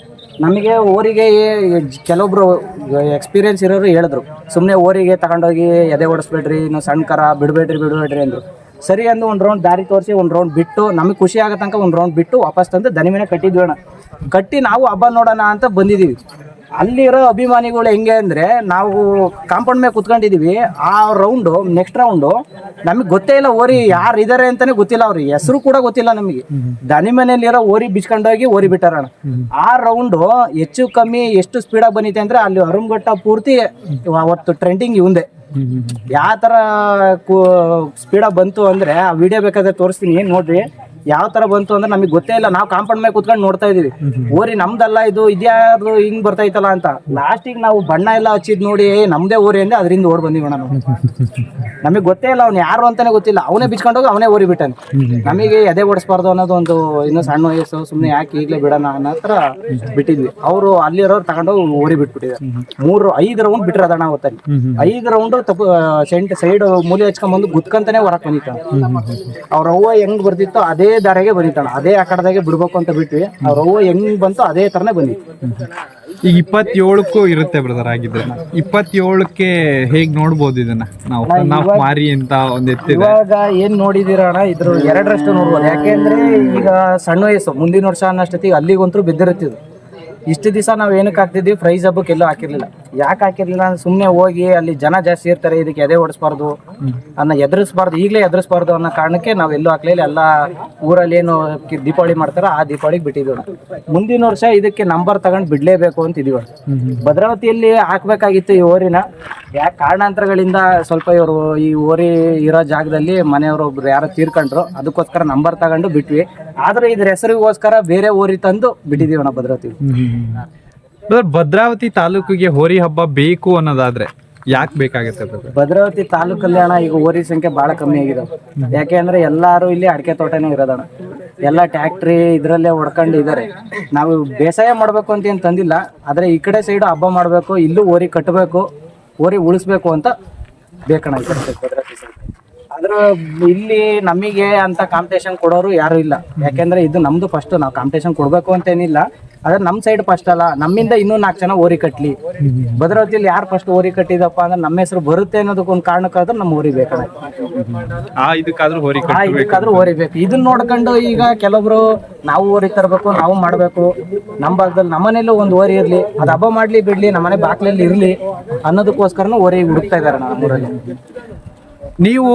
ನಮಗೆ ಓರಿಗೆ ಕೆಲವೊಬ್ರು ಎಕ್ಸ್ಪೀರಿಯನ್ಸ್ ಇರೋರು ಹೇಳಿದ್ರು, ಸುಮ್ಮನೆ ಓರಿಗೆ ತಗೊಂಡೋಗಿ ಎದೆ ಓಡಿಸ್ಬೇಡ್ರಿ, ಇನ್ನು ಸಣ್ಣ ಕರ ಬಿಡಬೇಡ್ರಿ ಅಂದರು. ಸರಿ ಅಂದು 1 ರೌಂಡ್ ದಾರಿ ತೋರಿಸಿ 1 ರೌಂಡ್ ಬಿಟ್ಟು ನಮಗೆ ಖುಷಿ ಆಗೋ ತನಕ 1 ರೌಂಡ್ ಬಿಟ್ಟು ವಾಪಸ್ ತಂದು ದನಿ ಮೇಲೆ ಕಟ್ಟಿದ್ವಿ ಅಣ್ಣ. ಕಟ್ಟಿ ನಾವು ಹಬ್ಬ ನೋಡೋಣ ಅಂತ ಬಂದಿದ್ದೀವಿ. ಅಲ್ಲಿರೋ ಅಭಿಮಾನಿಗಳು ಹೆಂಗೆ ಅಂದ್ರೆ ನಾವು ಕಾಂಪೌಂಡ್ ಮೇಲೆ ಕುತ್ಕೊಂಡಿದೀವಿ. ಆ ರೌಂಡು ನೆಕ್ಸ್ಟ್ ರೌಂಡು ನಮಗೆ ಗೊತ್ತೇ ಇಲ್ಲ ಓರಿ ಯಾರು ಇದಾರೆ ಅಂತಾನೆ ಗೊತ್ತಿಲ್ಲ, ಅವ್ರಿಗೆ ಹೆಸರು ಕೂಡ ಗೊತ್ತಿಲ್ಲ ನಮಗೆ. ದನಿ ಮನೆಯಲ್ಲಿರೋ ಓರಿ ಬಿಚ್ಕೊಂಡೋಗಿ ಓರಿ ಬಿಟ್ಟಾರಣ. ಆ ರೌಂಡು ಹೆಚ್ಚು ಕಮ್ಮಿ ಎಷ್ಟು ಸ್ಪೀಡಾಗಿ ಬಂದಿದೆ ಅಂದ್ರೆ ಅಲ್ಲಿ ಅರುಮ್ಘಟ್ಟ ಪೂರ್ತಿ ಅವತ್ತು ಟ್ರೆಂಡಿಂಗ್ ಇವಂದೆ. ಯಾವ ತರ ಸ್ಪೀಡಾಗಿ ಬಂತು ಅಂದ್ರೆ ಆ ವಿಡಿಯೋ ಬೇಕಾದ್ರೆ ತೋರಿಸ್ತೀನಿ ನೋಡ್ರಿ. ಯಾವ ತರ ಬಂತು ಅಂದ್ರೆ ನಮಗೆ ಗೊತ್ತೇ ಇಲ್ಲ. ನಾವು ಕಾಂಪೌಂಡ್ ಮೇಲೆ ಕುತ್ಕೊಂಡು ನೋಡ್ತಾ ಇದೀವಿ, ಓರಿ ನಮ್ದಲ್ಲ ಇದು ಇದ್ಯಾರು ಹಿಂಗ್ ಬರ್ತೈತಲ್ಲ ಅಂತ. ಲಾಸ್ಟಿಗೆ ನಾವು ಬಣ್ಣ ಎಲ್ಲ ಹಚ್ಚಿದ್ ನೋಡಿ ನಮ್ದೇ ಓರಿ ಅಂದ್ರೆ ಅದರಿಂದ ಓಡ್ ಬಂದಿವಿ ನಾವು. ನಮಗೆ ಗೊತ್ತೇ ಇಲ್ಲ ಅವ್ನು ಯಾರು ಅಂತಾನೆ ಗೊತ್ತಿಲ್ಲ. ಅವನೇ ಬಿಚ್ಕೊಂಡೋಗಿ ಅವನೇ ಓರಿ ಬಿಟ್ಟಾನೆ. ನಮಗೆ ಎದೆ ಓಡಿಸ್ಬಾರ್ದು ಅನ್ನೋದು ಒಂದು ಇನ್ನೂ ಸಣ್ಣ ವಯಸ್ಸು, ಸುಮ್ಮನೆ ಯಾಕೆ ಈಗಲೇ ಬಿಡೋಣ ಅನ್ನೋ ಹತ್ರ ಬಿಟ್ಟಿದ್ವಿ. ಅವರು ಅಲ್ಲಿರೋರು ತಗೊಂಡೋಗಿ ಓರಿ ಬಿಟ್ಬಿಟ್ಟಿದ್ದಾರೆ. 5 ರೌಂಡ್ ಬಿಟ್ರೆ ಅದಣ್ಣ ಅವತ್ತಲ್ಲಿ 5 ರೌಂಡ್ ತಪ್ಪು ಸೈಡ್ ಮೂಲೆ ಹಚ್ಕೊಂಡ್ಬಂದು ಗುದ್ಕಂತಾನೆ ಹೊರಕ್ ಬಂದಿತ್ತ. ಅವ್ರ ಅವ್ವ ಹೆಂಗ್ ಬರ್ತಿತ್ತೋ ಅದೇ ದಾರಿಗೆ ಬಂದಿತ್ತಣ್ಣ. ಅದೇ ಆ ಕಡೆದಾಗೆ ಬಿಡ್ಬೇಕು ಅಂತ ಬಿಟ್ವಿ. ಅವ್ರ ಅವ್ವ ಹೆಂಗ್ ಬಂತು ಅದೇ ತರನೇ ಬಂದಿತ್ತು. ಈಗ 27ಕ್ಕೂ ಇರುತ್ತೆ ಬ್ರದರ್. ಆಗಿದ್ರೆ 27ಕ್ಕೆ ಹೇಗ್ ನೋಡ್ಬೋದು ಇದನ್ನ ನಾವು ಮಾರಿ ಅಂತ ಒಂದ್ ಎತ್ತಿದೆ. ಇವಾಗ ಏನ್ ನೋಡಿದಿರಣ್ಣ ಇದ್ರ 2ರಷ್ಟು ನೋಡ್ಬೋದು. ಯಾಕೆಂದ್ರೆ ಈಗ ಸಣ್ಣ ವಯಸ್ಸು, ಮುಂದಿನ ವರ್ಷ ಅನ್ನೋಷ್ಟೊತ್ತಿಗೆ ಅಲ್ಲಿಗಂತೂ ಬಿದ್ದಿರುತ್ತಿದ್ದು. ಇಷ್ಟು ದಿವಸ ನಾವು ಏನಕ್ಕೆ ಹಾಕ್ತಿದ್ವಿ, ಪ್ರೈಸ್ ಹಬ್ಬಕ್ಕೆ ಎಲ್ಲೂ ಹಾಕಿರ್ಲಿಲ್ಲ. ಯಾಕೆ ಹಾಕಿರ್ಲಿಲ್ಲ ಅಂದ್ರೆ ಸುಮ್ಮನೆ ಹೋಗಿ ಅಲ್ಲಿ ಜನ ಜಾಸ್ತಿ ಇರ್ತಾರೆ, ಇದಕ್ಕೆ ಎದೆ ಓಡಿಸ್ಬಾರ್ದು ಎದುರಿಸ್ಬಾರ್ದು, ಈಗಲೇ ಎದುರಿಸ್ಬಾರ್ದು ಅನ್ನೋ ಕಾರಣಕ್ಕೆ ನಾವು ಎಲ್ಲೂ ಹಾಕ್ಲಿಲ್ಲ. ಎಲ್ಲ ಊರಲ್ಲಿ ಏನು ದೀಪಾವಳಿ ಮಾಡ್ತಾರೋ ಆ ದೀಪಾವಳಿಗೆ ಬಿಟ್ಟಿದ್ವಿ. ಮುಂದಿನ ವರ್ಷ ಇದಕ್ಕೆ ನಂಬರ್ ತಗೊಂಡು ಬಿಡ್ಲೇಬೇಕು ಅಂತಿದೀವಿ. ಭದ್ರಾವತಿಯಲ್ಲಿ ಹಾಕ್ಬೇಕಾಗಿತ್ತು ಈ ಓರಿನ. ಯಾಕೆ ಕಾರಣಾಂತರಗಳಿಂದ ಸ್ವಲ್ಪ ಇವರು ಈ ಓರಿ ಇರೋ ಜಾಗದಲ್ಲಿ ಮನೆಯವರು ಒಬ್ರು ಯಾರೋ ತೀರ್ಕೊಂಡ್ರು, ಅದಕ್ಕೋಸ್ಕರ ನಂಬರ್ ತಗೊಂಡು ಬಿಟ್ವಿ. ಆದ್ರೆ ಇದ್ರ ಹೆಸರಿಗೋಸ್ಕರ ಬೇರೆ ಓರಿ ತಂದು ಬಿಟ್ಟಿದೀವಿ ನಾವು ಭದ್ರಾವತಿ. ಭದ್ರಾವತಿ ತಾಲೂಕಿಗೆ ಹೋರಿ ಹಬ್ಬ ಬೇಕು ಅನ್ನೋದಾದ್ರೆ ಯಾಕೆ ಬೇಕಾಗುತ್ತೆ brother? ಭದ್ರಾವತಿ ತಾಲೂಕಲ್ಲಿ ಅಣ್ಣ ಈಗ ಓರಿ ಸಂಖ್ಯೆ ಬಹಳ ಕಮ್ಮಿ ಆಗಿದೆ. ಯಾಕೆ ಅಂದ್ರೆ ಎಲ್ಲಾರು ಇಲ್ಲಿ ಅಡಿಕೆ ತೋಟನೇ ಇರೋದಣ್ಣ. ಎಲ್ಲ ಟ್ಯಾಕ್ಟ್ರಿ ಇದ್ರಲ್ಲೇ ಹೊಡ್ಕೊಂಡು ಇದಾರೆ. ನಾವು ಬೇಸಾಯ ಮಾಡ್ಬೇಕು ಅಂತ ಏನ್ ತಂದಿಲ್ಲ, ಆದ್ರೆ ಈ ಕಡೆ ಸೈಡ್ ಹಬ್ಬ ಮಾಡ್ಬೇಕು, ಇಲ್ಲೂ ಓರಿ ಕಟ್ಟಬೇಕು, ಓರಿ ಉಳಿಸ್ಬೇಕು ಅಂತ ಬೇಕಣ್ಣ ಈ ಕಡೆ ಭದ್ರಾವತಿ ಸೈಡ್. ಆದ್ರ ಇಲ್ಲಿ ನಮಗೆ ಅಂತ ಕಾಂಪಿಟೇಷನ್ ಕೊಡೋರು ಯಾರು ಇಲ್ಲ. ಯಾಕೆಂದ್ರೆ ಇದು ನಮ್ದು ಫಸ್ಟ್, ನಾವು ಕಾಂಪಿಟೇಷನ್ ಕೊಡ್ಬೇಕು ಅಂತ ಏನಿಲ್ಲ, ಆದ್ರೆ ನಮ್ ಸೈಡ್ ಫಸ್ಟ್ ಅಲ್ಲ, ನಮ್ಮಿಂದ ಇನ್ನೂ 4 ಜನ ಓರಿ ಕಟ್ಲಿ. ಭದ್ರಾವತಿಯಲ್ಲಿ ಯಾರು ಫಸ್ಟ್ ಓರಿ ಕಟ್ಟಿದಪ್ಪ ಅಂದ್ರೆ ನಮ್ಮ ಹೆಸರು ಬರುತ್ತೆ ಅನ್ನೋದಕ್ಕೊಂದು ಕಾರಣಕ್ಕಾದ್ರೂ ನಮ್ಮ ಓರಿ ಬೇಕಣ್ಣ. ಇದಕ್ಕಾದ್ರೂ ಹೋರಿ ಇದಕ್ಕಾದ್ರೂ ಓರಿ ಬೇಕು. ಇದನ್ನ ನೋಡ್ಕೊಂಡು ಈಗ ಕೆಲವೊಬ್ರು ನಾವು ಓರಿ ತರಬೇಕು, ನಾವು ಮಾಡ್ಬೇಕು, ನಮ್ಮ ಭಾಗದಲ್ಲಿ ನಮ್ಮನೇಲೂ ಒಂದು ಓರಿ ಇರ್ಲಿ, ಅದು ಹಬ್ಬ ಮಾಡ್ಲಿ ಬಿಡ್ಲಿ, ನಮ್ಮನೆ ಬಾಕ್ಲಲ್ಲಿ ಇರ್ಲಿ ಅನ್ನೋದಕ್ಕೋಸ್ಕರನೂ ಓರಿ ಹುಡುಕ್ತಾ ಇದಾರೆ ನಮ್ಮೂರಲ್ಲಿ. ನೀವು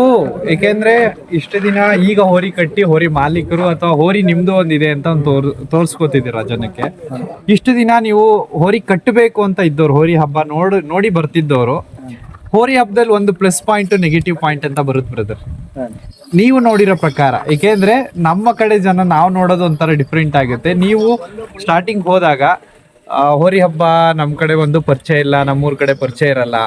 ಏಕೆಂದ್ರೆ ಇಷ್ಟು ದಿನ ಈಗ ಹೋರಿ ಕಟ್ಟಿ ಹೋರಿ ಮಾಲೀಕರು ಅಥವಾ ಹೋರಿ ನಿಮ್ದು ಒಂದಿದೆ ಅಂತ ಒಂದು ತೋರ್ಸ್ಕೊತಿದ್ದೀರ ಜನಕ್ಕೆ. ಇಷ್ಟು ದಿನ ನೀವು ಹೋರಿ ಕಟ್ಟಬೇಕು ಅಂತ ಇದ್ದವ್ರು, ಹೋರಿ ಹಬ್ಬ ನೋಡಿ ಬರ್ತಿದ್ದವರು, ಹೋರಿ ಹಬ್ಬದಲ್ಲಿ ಒಂದು ಪ್ಲಸ್ ಪಾಯಿಂಟ್ ನೆಗೆಟಿವ್ ಪಾಯಿಂಟ್ ಅಂತ ಬರುತ್ತೆ ಬ್ರದರ್. ನೀವು ನೋಡಿರೋ ಪ್ರಕಾರ, ಏಕೆಂದ್ರೆ ನಮ್ಮ ಕಡೆ ಜನ ನಾವು ನೋಡೋದು ಒಂಥರ ಡಿಫ್ರೆಂಟ್ ಆಗುತ್ತೆ. ನೀವು ಸ್ಟಾರ್ಟಿಂಗ್ ಹೋದಾಗ ಹೋರಿ ಹಬ್ಬ ನಮ್ಮ ಕಡೆ ಒಂದು ಪರಿಚಯ ಇಲ್ಲ, ನಮ್ಮೂರ್ ಕಡೆ ಪರಿಚಯ ಇರಲ್ಲ.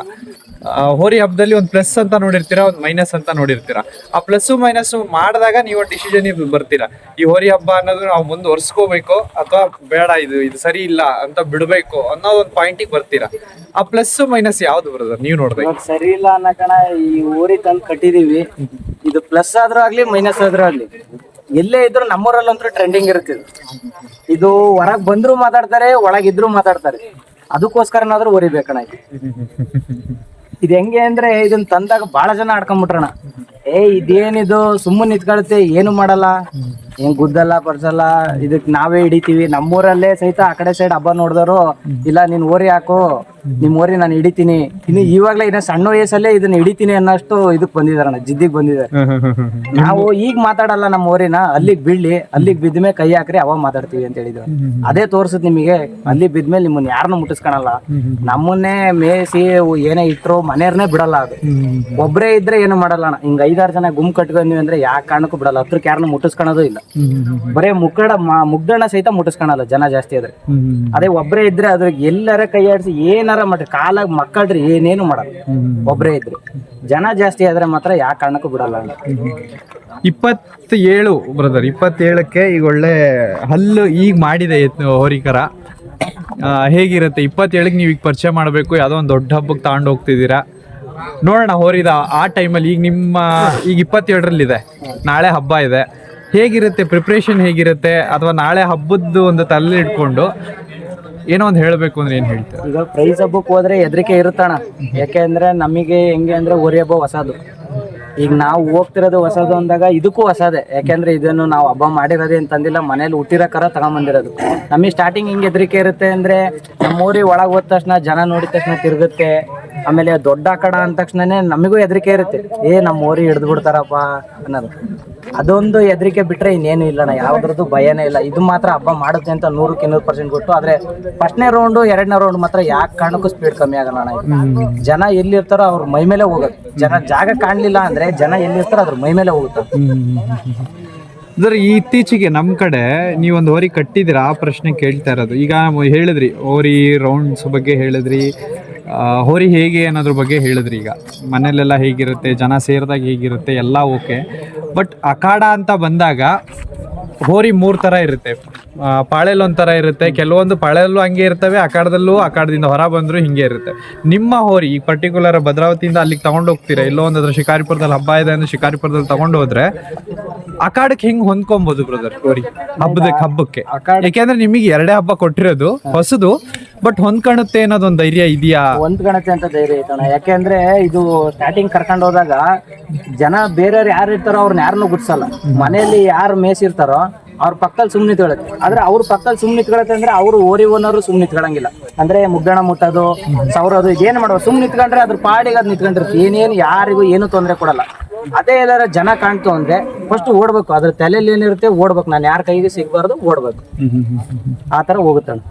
ಹೋರಿ ಹಬ್ಬದಲ್ಲಿ ಒಂದು ಪ್ಲಸ್ ಅಂತ ನೋಡಿರ್ತೀರಾ, ಒಂದು ಮೈನಸ್ ಅಂತ ನೋಡಿರ್ತೀರಾ. ಆ ಪ್ಲಸ್ ಮೈನಸ್ ಮಾಡಿದಾಗ ನೀವು ಡಿಸಿಷನ್ ಬರ್ತೀರಾ, ಈ ಹೋರಿ ಹಬ್ಬ ಅನ್ನೋದು ನಾವು ಮುಂದುವರ್ಸ್ಕೋಬೇಕು ಅಥವಾ ಬೇಡ, ಇದು ಸರಿ ಇಲ್ಲ ಅಂತ ಬಿಡಬೇಕು ಅನ್ನೋ ಒಂದು ಪಾಯಿಂಟಿಗೆ ಬರ್ತೀರಾ. ಆ ಪ್ಲಸ್ ಮೈನಸ್ ಯಾವ್ದು ಬ್ರದರ್ ನೀವು ನೋಡ್ಬೇಕು? ಸರಿ ಇಲ್ಲ ಅನ್ನಕಣ, ಈ ಓರಿ ತಂದು ಕಟ್ಟಿದೀವಿ, ಇದು ಪ್ಲಸ್ ಆದ್ರೂ ಆಗ್ಲಿ ಮೈನಸ್ ಆದ್ರೂ ಆಗ್ಲಿ, ಎಲ್ಲೇ ಇದ್ರು ನಮ್ಮೂರಲ್ಲಂತೂ ಟ್ರೆಂಡಿಂಗ್ ಇರುತ್ತೆ. ಇದು ಹೊರಗ್ ಬಂದ್ರು ಮಾತಾಡ್ತಾರೆ, ಒಳಗಿದ್ರು ಮಾತಾಡ್ತಾರೆ, ಅದಕ್ಕೋಸ್ಕರನಾದ್ರೂ ಓರಿ ಬೇಕಣ. ಇದು ಹೆಂಗೆ ಅಂದ್ರೆ ಇದನ್ನ ತಂದಾಗ ಬಹಳ ಜನ ಆಡ್ಕೊಂಡ್ಬಿಟ್ರಣ, ಇದೇನಿದು ಸುಮ್ಮನೆ ನಿಂತ್ಕೊಳುತ್ತೆ, ಏನು ಮಾಡಲ್ಲ, ಏನ್ ಗುದ್ದಲ್ಲ ಪರ್ಸಲ್ಲ, ಇದಕ್ ನಾವೇ ಹಿಡಿತೀವಿ. ನಮ್ಮೂರಲ್ಲೇ ಸಹಿತ ಆ ಕಡೆ ಸೈಡ್ ಹಬ್ಬ ನೋಡಿದವರು, ಇಲ್ಲ ನೀನ್ ಓರಿ ಹಾಕು, ನಿಮ್ ಓರಿ ನಾನು ಹಿಡಿತೀನಿ, ಇನ್ನು ಇವಾಗ್ಲೇ ಇನ್ನ ಸಣ್ಣ ವಯಸ್ಸಲ್ಲೇ ಇದನ್ನ ಹಿಡಿತೀನಿ ಅನ್ನೋಷ್ಟು ಇದಕ್ ಬಂದಿದಾರಣ್ಣ, ಜಿದ್ದಿಗ್ ಬಂದಿದ್ದಾರೆ. ನಾವು ಈಗ ಮಾತಾಡಲ್ಲ ನಮ್ಮ ಓರಿನ, ಅಲ್ಲಿಗ್ ಬೀಳ್ಲಿ, ಅಲ್ಲಿಗ್ ಬಿದ್ಮೇಲೆ ಕೈ ಹಾಕ್ರಿ ಅವಾಗ ಮಾತಾಡ್ತೀವಿ ಅಂತ ಹೇಳಿದ್ರು. ಅದೇ ತೋರ್ಸುತ್ತೆ ನಿಮಗೆ, ಅಲ್ಲಿ ಬಿದ್ಮೇಲೆ ನಿಮ್ಮನ್ನ ಯಾರನ್ನೂ ಮುಟ್ಟಿಸ್ಕೊಳಲ್ಲ, ನಮ್ಮನ್ನೇ ಮೇಯಿಸಿ ಏನೇ ಇಟ್ರು ಮನೆಯವ್ರನ್ನೇ ಬಿಡಲ್ಲ. ಅದು ಒಬ್ರೇ ಇದ್ರೆ ಏನು ಮಾಡಲ್ಲ ಅಣ್ಣ. ಹಿಂಗ್ 5-6 ಜನ ಗುಂಪು ಕಟ್ಕೊಂಡ್ವಿ ಅಂದ್ರೆ ಯಾಕೆ ಕಾರಣಕ್ಕೂ ಬಿಡಲ್ಲ, ಹತ್ರಕ್ಕೆ ಯಾರನ್ನೂ ಮುಟ್ಟಿಸ್ಕೊಳೋದು ಇಲ್ಲ. ಬರೇ ಮುಗ್ದಣ್ಣ ಸಹಿತ ಮುಟ್ಟಿಸ್ಕೊಳಲ್ಲ ಜನ ಜಾಸ್ತಿ ಆದ್ರೆ. ಅದೇ ಒಬ್ರೇ ಇದ್ರೆ ಅದ್ರಿಗೆ ಎಲ್ಲಾರ ಕೈ ಆಡಿಸಿ ಏನಾರ ಮಾಡ್ರಿ, ಕಾಲಾಗ ಮಕ್ಕಳ್ರಿ ಏನೇನು ಮಾಡಲ್ಲ. ಒಬ್ರೇ ಇದ್ರೆ, ಜನ ಜಾಸ್ತಿ ಆದ್ರೆ ಮಾತ್ರ ಯಾಕೆ ಕಾರಣಕ್ಕೂ ಬಿಡಲ್ಲ. 27 ಬ್ರದರ್, 27ಕ್ಕೆ ಈಗ ಒಳ್ಳೆ ಹಲ್ಲು ಈಗ ಮಾಡಿದೆ ಹೋರಿಕರ. ಹೇಗಿರುತ್ತೆ 27ಕ್ಕೆ ನೀವು ಈಗ ಪರಿಚಯ ಮಾಡಬೇಕು, ಯಾವುದೋ ಒಂದು ದೊಡ್ಡ ಹಬ್ಬಕ್ಕೆ ತಗೊಂಡು ಹೋಗ್ತಿದ್ದೀರಾ, ನೋಡೋಣ ಹೋರಿದ ಆ ಟೈಮಲ್ಲಿ. ಈಗ 27ರಲ್ಲಿದೆ, ನಾಳೆ ಹಬ್ಬ ಇದೆ, ಹೇಗಿರುತ್ತೆ ಪ್ರಿಪ್ರೇಷನ್ ಹೇಗಿರುತ್ತೆ? ಅಥವಾ ನಾಳೆ ಹಬ್ಬದ್ದು ಒಂದು ತಲೆ ಇಟ್ಕೊಂಡು ಏನೋ ಒಂದು ಹೇಳಬೇಕು ಅಂದ್ರೆ ಏನ್ ಹೇಳ್ತಾರೆ? ಈಗ ಪ್ರೈಸ್ ಹಬ್ಬಕ್ಕೆ ಹೋದ್ರೆ ಹೆದರಿಕೆ ಇರುತ್ತಣ್ಣ. ಯಾಕೆಂದ್ರೆ ನಮಗೆ ಹೆಂಗೆ ಅಂದ್ರೆ ಓರಿ ಹಬ್ಬ ಹೊಸದು, ಈಗ ನಾವು ಹೋಗ್ತಿರೋದು ಹೊಸದು ಅಂದಾಗ ಇದಕ್ಕೂ ಹೊಸದೇ. ಯಾಕೆಂದ್ರೆ ಇದನ್ನು ನಾವು ಹಬ್ಬ ಮಾಡಿರೋದೇ ಅಂತಂದಿಲ್ಲ, ಮನೇಲಿ ಹುಟ್ಟಿರೋ ಕರ ತಗೊಂಬಂದಿರೋದು. ನಮಗೆ ಸ್ಟಾರ್ಟಿಂಗ್ ಹಿಂಗೆ ಹೆದರಿಕೆ ಇರುತ್ತೆ ಅಂದ್ರೆ, ನಮ್ಮ ಊರಿ ಒಳಗೆ ಹೋದ ತಕ್ಷಣ ಜನ ನೋಡಿದ ತಕ್ಷಣ ತಿರುಗುತ್ತೆ. ಆಮೇಲೆ ದೊಡ್ಡ ಕಡ ಅಂದ ತಕ್ಷಣನೇ ನಮಗೂ ಹೆದರಿಕೆ ಇರುತ್ತೆ, ನಮ್ಮ ಊರಿ ಹಿಡಿದು ಬಿಡ್ತಾರಪ್ಪ ಅನ್ನೋದು. ಅದೊಂದು ಹೆದರಿಕೆ ಬಿಟ್ರೆ ಇನ್ನೇನು ಇಲ್ಲಣ್ಣ, ಯಾವ್ದ್ರದ್ದು ಭಯನೇ ಇಲ್ಲ. ಇದು ಮಾತ್ರ ಹಬ್ಬ ಮಾಡುತ್ತೆ ಅಂತ 100ಕ್ಕೆ 100% ಕೊಟ್ಟು. ಆದ್ರೆ ಫಸ್ಟ್ನೇ ರೌಂಡು 2ನೇ ರೌಂಡ್ ಮಾತ್ರ ಯಾಕೆ ಕಾರಣಕ್ಕೂ ಸ್ಪೀಡ್ ಕಮ್ಮಿ ಆಗಲ್ಲ ಅಣ್ಣ. ಜನ ಎಲ್ಲಿರ್ತಾರೋ ಅವ್ರ ಮೈ ಮೇಲೆ ಹೋಗುತ್ತೆ. ಜಾಗ ಕಾಣ್ಲಿಲ್ಲ ಅಂದ್ರೆ ಜನ ಎಲ್ಲಿರ್ತಾರೋ ಅದ್ರ ಮೈ ಮೇಲೆ ಹೋಗುತ್ತೆ. ಅಂದ್ರೆ ಇತ್ತೀಚೆಗೆ ನಮ್ಮ ಕಡೆ ನೀವೊಂದು ಹೋರಿ ಕಟ್ಟಿದಿರ, ಆ ಪ್ರಶ್ನೆ ಕೇಳ್ತಾ ಇರೋದು. ಈಗ ಹೇಳಿದ್ರಿ ಹೋರಿ ರೌಂಡ್ಸ್ ಬಗ್ಗೆ ಹೇಳಿದ್ರಿ, ಹೋರಿ ಹೇಗೆ ಅನ್ನೋದ್ರ ಬಗ್ಗೆ ಹೇಳಿದ್ರಿ. ಈಗ ಮನೇಲೆಲ್ಲ ಹೇಗಿರುತ್ತೆ, ಜನ ಸೇರಿದಾಗ ಹೇಗಿರುತ್ತೆ, ಎಲ್ಲ ಓಕೆ. ಬಟ್ ಅಖಾಡ ಅಂತ ಬಂದಾಗ ಹೋರಿ 3 ಥರ ಇರುತ್ತೆ. ಪಾಳೆಯಲ್ಲಿ ಒಂಥರ ಇರುತ್ತೆ, ಕೆಲವೊಂದು ಪಾಳೆಯಲ್ಲೂ ಹಂಗೆ ಇರ್ತವೆ, ಅಖಾಡದಲ್ಲೂ ಅಖಾಡದಿಂದ ಹೊರ ಬಂದರೂ ಹಿಂಗೆ ಇರುತ್ತೆ. ನಿಮ್ಮ ಹೋರಿ ಈಗ ಪರ್ಟಿಕ್ಯುಲರ್ ಭದ್ರಾವತಿಯಿಂದ ಅಲ್ಲಿಗೆ ತಗೊಂಡು ಹೋಗ್ತೀರಾ, ಎಲ್ಲೋ ಒಂದಾದ್ರೆ ಶಿಕಾರಿಪುರದಲ್ಲಿ ಹಬ್ಬ ಇದೆ ಅಂದ್ರೆ ಶಿಕಾರಿಪುರದಲ್ಲಿ ತಗೊಂಡು ಹೋದ್ರೆ ಅಖಾಡಕ್ಕೆ ಹಿಂಗ್ ಹೊಂದ್ಕೊಬಹುದು ಬ್ರದರ್ ಹೋರಿ ಹಬ್ಬಕ್ಕೆ? ಯಾಕೆಂದ್ರೆ ನಿಮಗೆ 2 ಹಬ್ಬ ಕೊಟ್ಟಿರೋದು ಹೊಸದು, ಬಟ್ ಹೊಂದ್ಕಣುತ್ತೆ ಅನ್ನೋದೊಂದು ಧೈರ್ಯ ಇದೆಯಾ? ಹೊಂದ್ಕಣತ್ತೆ ಅಂತ ಧೈರ್ಯ ಐತಣ್ಣ. ಯಾಕೆಂದ್ರೆ ಇದು ಸ್ಟಾರ್ಟಿಂಗ್ ಕರ್ಕೊಂಡು ಹೋದಾಗ ಜನ ಬೇರೆಯವ್ರು ಯಾರು ಇರ್ತಾರೋ ಅವ್ರನ್ನ ಯಾರನ್ನೂ ಗುಡ್ಸಲ್ಲ. ಮನೆಯಲ್ಲಿ ಯಾರು ಮೇಸಿರ್ತಾರೋ ಅವ್ರ ಪಕ್ಕದಲ್ಲಿ ಸುಮ್ಮನೆ ನಿಂತ್ಕೊಳ್ಳುತ್ತೆ. ಆದ್ರೆ ಅವ್ರ ಪಕ್ಕದಲ್ಲಿ ಸುಮ್ಮನೆ ನಿಂತ್ಕೊಳ್ಳುತ್ತೆ ಅಂದ್ರೆ ಅವರು ಓರಿ ಓನರು ಸುಮ್ಮನೆ ನಿಂತ್ಕೊಳ್ಳಂಗಿಲ್ಲ. ಅಂದ್ರೆ ಮುಗ್ಗಣ ಮುಟ್ಟೋದು, ಸೌರೋದು, ಇದೇನು ಮಾಡೋದು, ಸುಮ್ಮನೆ ನಿಂತ್ಕೊಂಡ್ರೆ ಅದ್ರ ಪಾಡಿಗೆ ಅದು ನಿಂತ್ಕೊಂಡಿರುತ್ತೆ. ಏನೇನು ಯಾರಿಗೂ ಏನು ತೊಂದರೆ ಕೊಡಲ್ಲ. ಅದೇ ಎಲ್ಲಾರ ಜನ ಕಾಣ್ತು ಅಂದ್ರೆ ಫಸ್ಟ್ ಓಡ್ಬೇಕು, ಅದ್ರ ತಲೆಯಲ್ಲಿ ಏನಿರುತ್ತೆ ಓಡ್ಬೇಕು, ನಾನು ಯಾರ ಕೈಗೆ ಸಿಗ್ಬಾರ್ದು, ಓಡ್ಬೇಕು. ಆ ತರ ಹೋಗುತ್ತಾನೆ.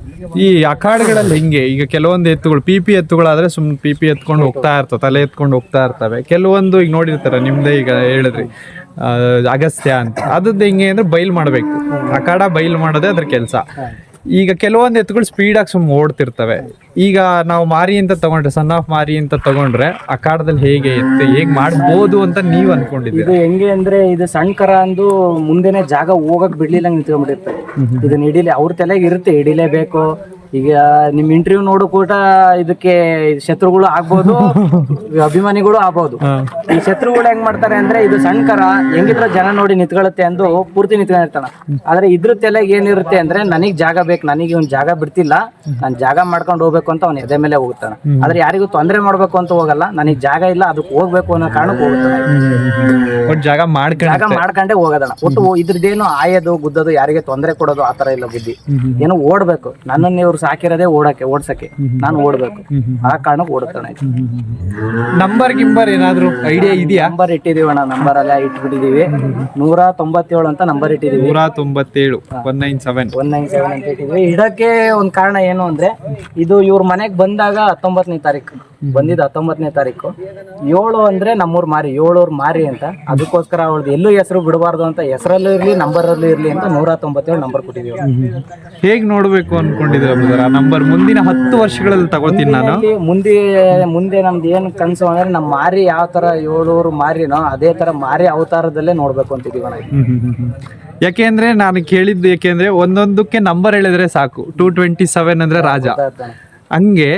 ಈ ಅಖಾಡಗಳಲ್ಲಿ ಹಿಂಗೆ ಈಗ ಕೆಲವೊಂದು ಎತ್ತುಗಳು ಪಿ ಎತ್ತುಗಳಾದ್ರೆ ಸುಮ್ಮನೆ ಪಿ ಎತ್ಕೊಂಡು ಹೋಗ್ತಾ ಇರ್ತವೆ, ತಲೆ ಎತ್ಕೊಂಡು ಹೋಗ್ತಾ ಇರ್ತವೆ. ಕೆಲವೊಂದು ಈಗ ನೋಡಿರ್ತಾರೆ, ನಿಮ್ದೇ ಈಗ ಹೇಳಿದ್ರಿ ಅಗಸ್ತ್ಯ ಅಂತ, ಅದ್ರದ್ದು ಹೆಂಗೆ ಅಂದ್ರೆ ಬೈಲ್ ಮಾಡ್ಬೇಕು, ಅಖಾಡ ಬೈಲ್ ಮಾಡೋದೇ ಅದ್ರ ಕೆಲಸ. ಈಗ ಕೆಲವೊಂದು ಎತ್ತುಗಳು ಸ್ಪೀಡಾಗಿ ಸುಮ್ಮನೆ ಓಡ್ತಿರ್ತವೆ. ಈಗ ನಾವು ಮಾರಿ ಅಂತ ತಗೊಂಡ್ರೆ, ಸನ್ ಆಫ್ ಮಾರಿ ಅಂತ ತಗೊಂಡ್ರೆ ಅಖಾಡದಲ್ಲಿ ಹೇಗೆ ಮಾಡ್ಬೋದು ಅಂತ ನೀವ್ ಅನ್ಕೊಂಡಿದ್ದೀರಿ? ಇದು ಹೆಂಗೆ ಅಂದ್ರೆ, ಇದು ಸಣ್ಣ ಕರ ಅಂದು ಮುಂದೆನೆ ಜಾಗ ಹೋಗಕ್ ಬಿಡ್ಲಿಲ್ಲ ನಿಂತ್ಕೊಂಡ್ಬಿಟ್ಟಿರ್ತಾರೆ. ಇದನ್ನ ಹಿಡಿಲಿ, ಅವ್ರ ತಲೆಗೆ ಇರುತ್ತೆ ಹಿಡಿಲೇಬೇಕು. ಈಗ ನಿಮ್ ಇಂಟರ್ವ್ಯೂ ನೋಡೋ ಕೂಟ ಇದಕ್ಕೆ ಶತ್ರುಗಳು ಆಗ್ಬೋದು, ಅಭಿಮಾನಿಗಳು ಆಗ್ಬೋದು. ಈ ಶತ್ರುಗಳು ಹೆಂಗ್ ಮಾಡ್ತಾರೆ ಅಂದ್ರೆ, ಇದು ಸಣ್ಣ ಕರ ಹೆಂಗಿದ್ರು ಜನ ನೋಡಿ ನಿಂತ್ಕೊಳ್ಳುತ್ತೆ ಅಂದು ಪೂರ್ತಿ ನಿಂತ್ಕೊಂಡಿರ್ತಾನ. ಆದ್ರೆ ಇದ್ರ ತಲೆಗೆ ಏನಿರುತ್ತೆ ಅಂದ್ರೆ, ನನಗ್ ಜಾಗ ಬೇಕು, ನನಗೆ ಒಂದ್ ಜಾಗ ಬಿಡ್ತಿಲ್ಲ, ನಾನ್ ಜಾಗ ಮಾಡ್ಕೊಂಡು ಹೋಗ್ಬೇಕು ಅಂತ ಅವ್ನ ಎದೆ ಮೇಲೆ ಹೋಗ್ತಾನ. ಆದ್ರೆ ಯಾರಿಗೂ ತೊಂದರೆ ಮಾಡ್ಬೇಕು ಅಂತ ಹೋಗಲ್ಲ, ನನಗ್ ಜಾಗ ಇಲ್ಲ ಅದಕ್ಕೆ ಹೋಗ್ಬೇಕು ಅನ್ನೋ ಕಾರಣಕ್ಕೆ ಹೋಗ್ತಾನೆ. ಜಾಗ ಮಾಡ್ಕೊಂಡೇ ಹೋಗೋದಣ್ಣ. ಒಟ್ಟು ಇದ್ರದ್ದೇನು ಆಯೋದು ಗುದ್ದೋದು ಯಾರಿಗೆ ತೊಂದರೆ ಕೊಡೋದು ಆತರ ಇಲ್ಲ ಬುದ್ಧಿ. ಏನೋ ಓಡ್ಬೇಕು, ನನ್ನನ್ನು ಇವ್ರು ಸಾಕಿರೋದೇ ಓಡ್ಸಕ್ಕೆ, ನಾನು ಓಡ್ಬೇಕು, ಆ ಕಾರಣಕ್ಕೆ ಓಡುತ್ತಾನೆ. ನಂಬರ್ ಗಿಂಬರ್ ಏನಾದ್ರು ಐಡಿಯಾ ಇದೆಯಾ? ನಂಬರ್ ಇಟ್ಟಿದೀವಿ ಅಣ್ಣ, ನಂಬರ್ ಎಲ್ಲ ಇಟ್ಬಿಟ್ಟಿದೀವಿ. 197 ಅಂತ ನಂಬರ್ ಇಟ್ಟಿದೀವಿ. 197 197 ಅಂತ ಇಟ್ಟಿದ್ವಿ. ಇಡಕ್ಕೆ ಒಂದ್ ಕಾರಣ ಏನು ಅಂದ್ರೆ, ಇದು ಇವ್ರ ಮನೆಗ್ ಬಂದಾಗ 19ನೇ ತಾರೀಕು ಬಂದಿದ್ದು. 19ನೇ ತಾರೀಕು 7 ಅಂದ್ರೆ ನಮ್ಮೂರ್ ಮಾರಿ, 7 ಮಾರಿ ಅಂತ. ಅದಕ್ಕೋಸ್ಕರ ಅವಳದು ಎಲ್ಲೂ ಹೆಸರು ಬಿಡಬಾರ್ದು ಅಂತ, ಹೆಸರಲ್ಲೂ ಇರ್ಲಿ ನಂಬರಲ್ಲೂ ಇರ್ಲಿ ಅಂತ 197 ನಂಬರ್ ಕೊಟ್ಟಿದೀವಿ. ಹೇಗ್ ನೋಡ್ಬೇಕು ಅನ್ಕೊಂಡಿದ್ರ ಆ ನಂಬರ್? ಮುಂದಿನ 10 ವರ್ಷಗಳಲ್ಲಿ ತಗೋತೀನಿ ನಾನು. ಮುಂದೆ ನಮ್ದು ಏನ್ ಕನ್ಸು ಅಂದ್ರೆ, ನಮ್ಮ ಮಾರಿ ಯಾವ ತರ 7 ಮಾರಿನೋ ಅದೇ ತರ ಮಾರಿ ಅವತಾರದಲ್ಲೇ ನೋಡ್ಬೇಕು ಅಂತಿದೀವಿ ನಾವು. ಯಾಕೆಂದ್ರೆ ನಾನು ಕೇಳಿದ್ದು, ಯಾಕೆಂದ್ರೆ ಒಂದೊಂದಕ್ಕೆ ನಂಬರ್ ಹೇಳಿದ್ರೆ ಸಾಕು. 227 ಅಂದ್ರೆ ರಾಜ, ಹಂಗೆ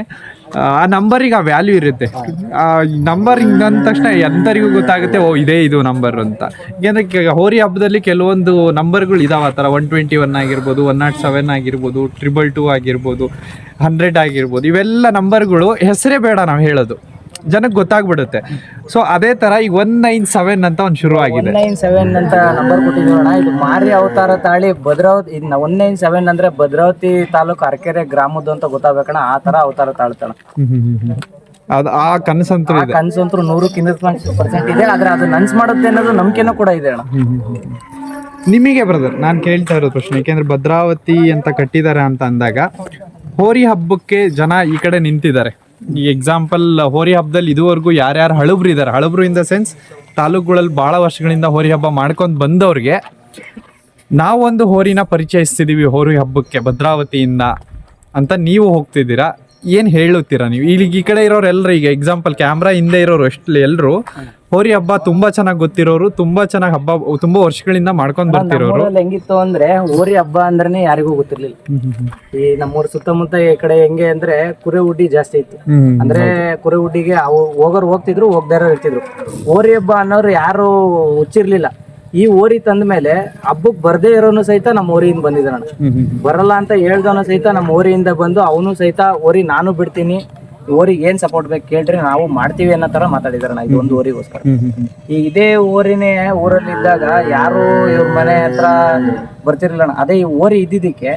ಆ ನಂಬರಿಗೆ ಆ ವ್ಯಾಲ್ಯೂ ಇರುತ್ತೆ. ಆ ನಂಬರ್ ಅಂದ ತಕ್ಷಣ ಎಂತರಿಗೂ ಗೊತ್ತಾಗುತ್ತೆ, ಓ ಇದೇ ಇದು ನಂಬರ್ ಅಂತ. ಯಾಕೆಂದ್ರೆ ಹೋರಿ ಹಬ್ಬದಲ್ಲಿ ಕೆಲವೊಂದು ನಂಬರ್ಗಳು ಇದಾವ, ಆ ಥರ 121 ಆಗಿರ್ಬೋದು, 107 ಆಗಿರ್ಬೋದು, 222 ಆಗಿರ್ಬೋದು, 100 ಆಗಿರ್ಬೋದು. ಇವೆಲ್ಲ ನಂಬರ್ಗಳು ಹೆಸರೇ ಬೇಡ ನಾವು ಹೇಳೋದು, ಜನಕ್ಕೆ ಗೊತ್ತಾಗ್ಬಿಡುತ್ತೆ. ಸೊ ಅದೇ ತರ ಈಗ 197 ಅಂತ ಒಂದು ಶುರು ಆಗಿದೆ. 197 ಅಂತ ನಂಬರ್ ಕೊಟ್ಟಿದ್ದೀವಣ್ಣ. ಇದು ಮಾರಿ ಅವತಾರ ತಾಳಿ ಭದ್ರಾವತಿ. 197 ಅಂದ್ರೆ ಭದ್ರಾವತಿ ತಾಲೂಕು ಅರಕೆರೆ ಗ್ರಾಮದ್ದು ಅಂತ ಗೊತ್ತಾಗಬೇಕಣ್ಣ. ಆ ತರ ಅವತಾರ ತಾಳ್ತಾಳ. ಅದು ಆ ಕನಸಂತೂ ಇದೆ, ಕನಸಂತೂ 100% ಇದೆ. ಆದ್ರೆ ಅದು ನನ್ಸ್ ಮಾಡುತ್ತೆ ಅನ್ನೋದು ನಂಬಿಕೆನೂ ಕೂಡ ಇದೆ ಅಣ್ಣ. ನಿಮಗೆ ಬ್ರದರ್, ನಾನು ಕೇಳ್ತಾ ಇರೋದು ಪ್ರಶ್ನೆ, ಯಾಕೆಂದ್ರೆ ಭದ್ರಾವತಿ ಅಂತ ಕಟ್ಟಿದ್ದಾರೆ ಅಂತ ಅಂದಾಗ ಹೋರಿ ಹಬ್ಬಕ್ಕೆ ಜನ ಈ ಕಡೆ ನಿಂತಿದ್ದಾರೆ. ಈ ಎಕ್ಸಾಂಪಲ್ ಹೋರಿ ಹಬ್ಬದಲ್ಲಿ ಇದುವರೆಗೂ ಯಾರ್ಯಾರು ಹಳಬ್ರು ಇದ್ದಾರೆ, ಹಳಬ್ರು ಇನ್ ದ ಸೆನ್ಸ್ ತಾಲೂಕುಗಳಲ್ಲಿ ಭಾಳ ವರ್ಷಗಳಿಂದ ಹೋರಿ ಹಬ್ಬ ಮಾಡ್ಕೊಂಡು ಬಂದವ್ರಿಗೆ ನಾವೊಂದು ಹೋರಿನ ಪರಿಚಯಿಸ್ತಿದ್ದೀವಿ ಹೋರಿ ಹಬ್ಬಕ್ಕೆ ಭದ್ರಾವತಿಯಿಂದ ಅಂತ ನೀವು ಹೋಗ್ತಿದ್ದೀರಾ. ಏನು ಹೇಳುತ್ತೀರಾ ನೀವು? ಈ ಕಡೆ ಇರೋರು ಎಲ್ಲರೂ, ಈಗ ಎಕ್ಸಾಂಪಲ್ ಕ್ಯಾಮ್ರಾ ಹಿಂದೆ ಇರೋರು ಎಲ್ಲರೂ ಹೋರಿ ಹಬ್ಬ ತುಂಬಾ ಚೆನ್ನಾಗಿ ಗೊತ್ತಿರೋರು, ತುಂಬಾ ಚೆನ್ನಾಗಿ ಹಬ್ಬ ತುಂಬಾ ವರ್ಷಗಳಿಂದ ಮಾಡ್ಕೊಂಡ್ ಬರ್ತಿರೋರು. ಹೆಂಗಿತ್ತು ಅಂದ್ರೆ, ಹೋರಿ ಹಬ್ಬ ಅಂದ್ರೇನೆ ಯಾರಿಗೂ ಗೊತ್ತಿರ್ಲಿಲ್ಲ. ಈ ನಮ್ಮೂರ್ ಸುತ್ತಮುತ್ತ ಈ ಕಡೆ ಹೆಂಗೆ ಅಂದ್ರೆ ಕುರೆ ಉಡ್ಡಿ ಜಾಸ್ತಿ ಇತ್ತು. ಅಂದ್ರೆ ಕುರೆ ಉಡ್ಡಿಗೆ ಹೋಗೋರು ಹೋಗ್ತಿದ್ರು, ಹೋಗ್ದಾರ ಇರ್ತಿದ್ರು. ಹೋರಿ ಹಬ್ಬ ಅನ್ನೋರು ಯಾರು ಹುಚ್ಚಿರ್ಲಿಲ್ಲ. ಈ ಓರಿ ತಂದ ಮೇಲೆ ಹಬ್ಬಕ್ ಬರ್ದೇ ಇರೋನು ಸಹಿತ ನಮ್ಮ ಓರಿಯಿಂದ ಬಂದಿದ್ದಾನ. ಬರಲ್ಲ ಅಂತ ಹೇಳ್ದವನು ಸಹಿತ ನಮ್ಮ ಓರಿಯಿಂದ ಬಂದು ಅವನು ಸಹಿತ ಓರಿ ನಾನು ಬಿಡ್ತೀನಿ, ಓರಿಗೆ ಏನ್ ಸಪೋರ್ಟ್ ಬೇಕು ಕೇಳ್ರಿ, ನಾವು ಮಾಡ್ತೀವಿ ಅನ್ನೋ ತರ ಮಾತಾಡಿದಾರಣ. ಇದು ಒಂದು ಓರಿಗೋಸ್ಕರ. ಈ ಇದೇ ಓರಿನೇ ಊರಲ್ಲಿ ಇದ್ದಾಗ ಯಾರು ಇವ್ರ ಮನೆ ಹತ್ರ ಬರ್ತಿರ್ಲಿಲ್ಲ. ಅದೇ ಈ ಓರಿ ಇದ್ದಿದ್ದಕ್ಕೆ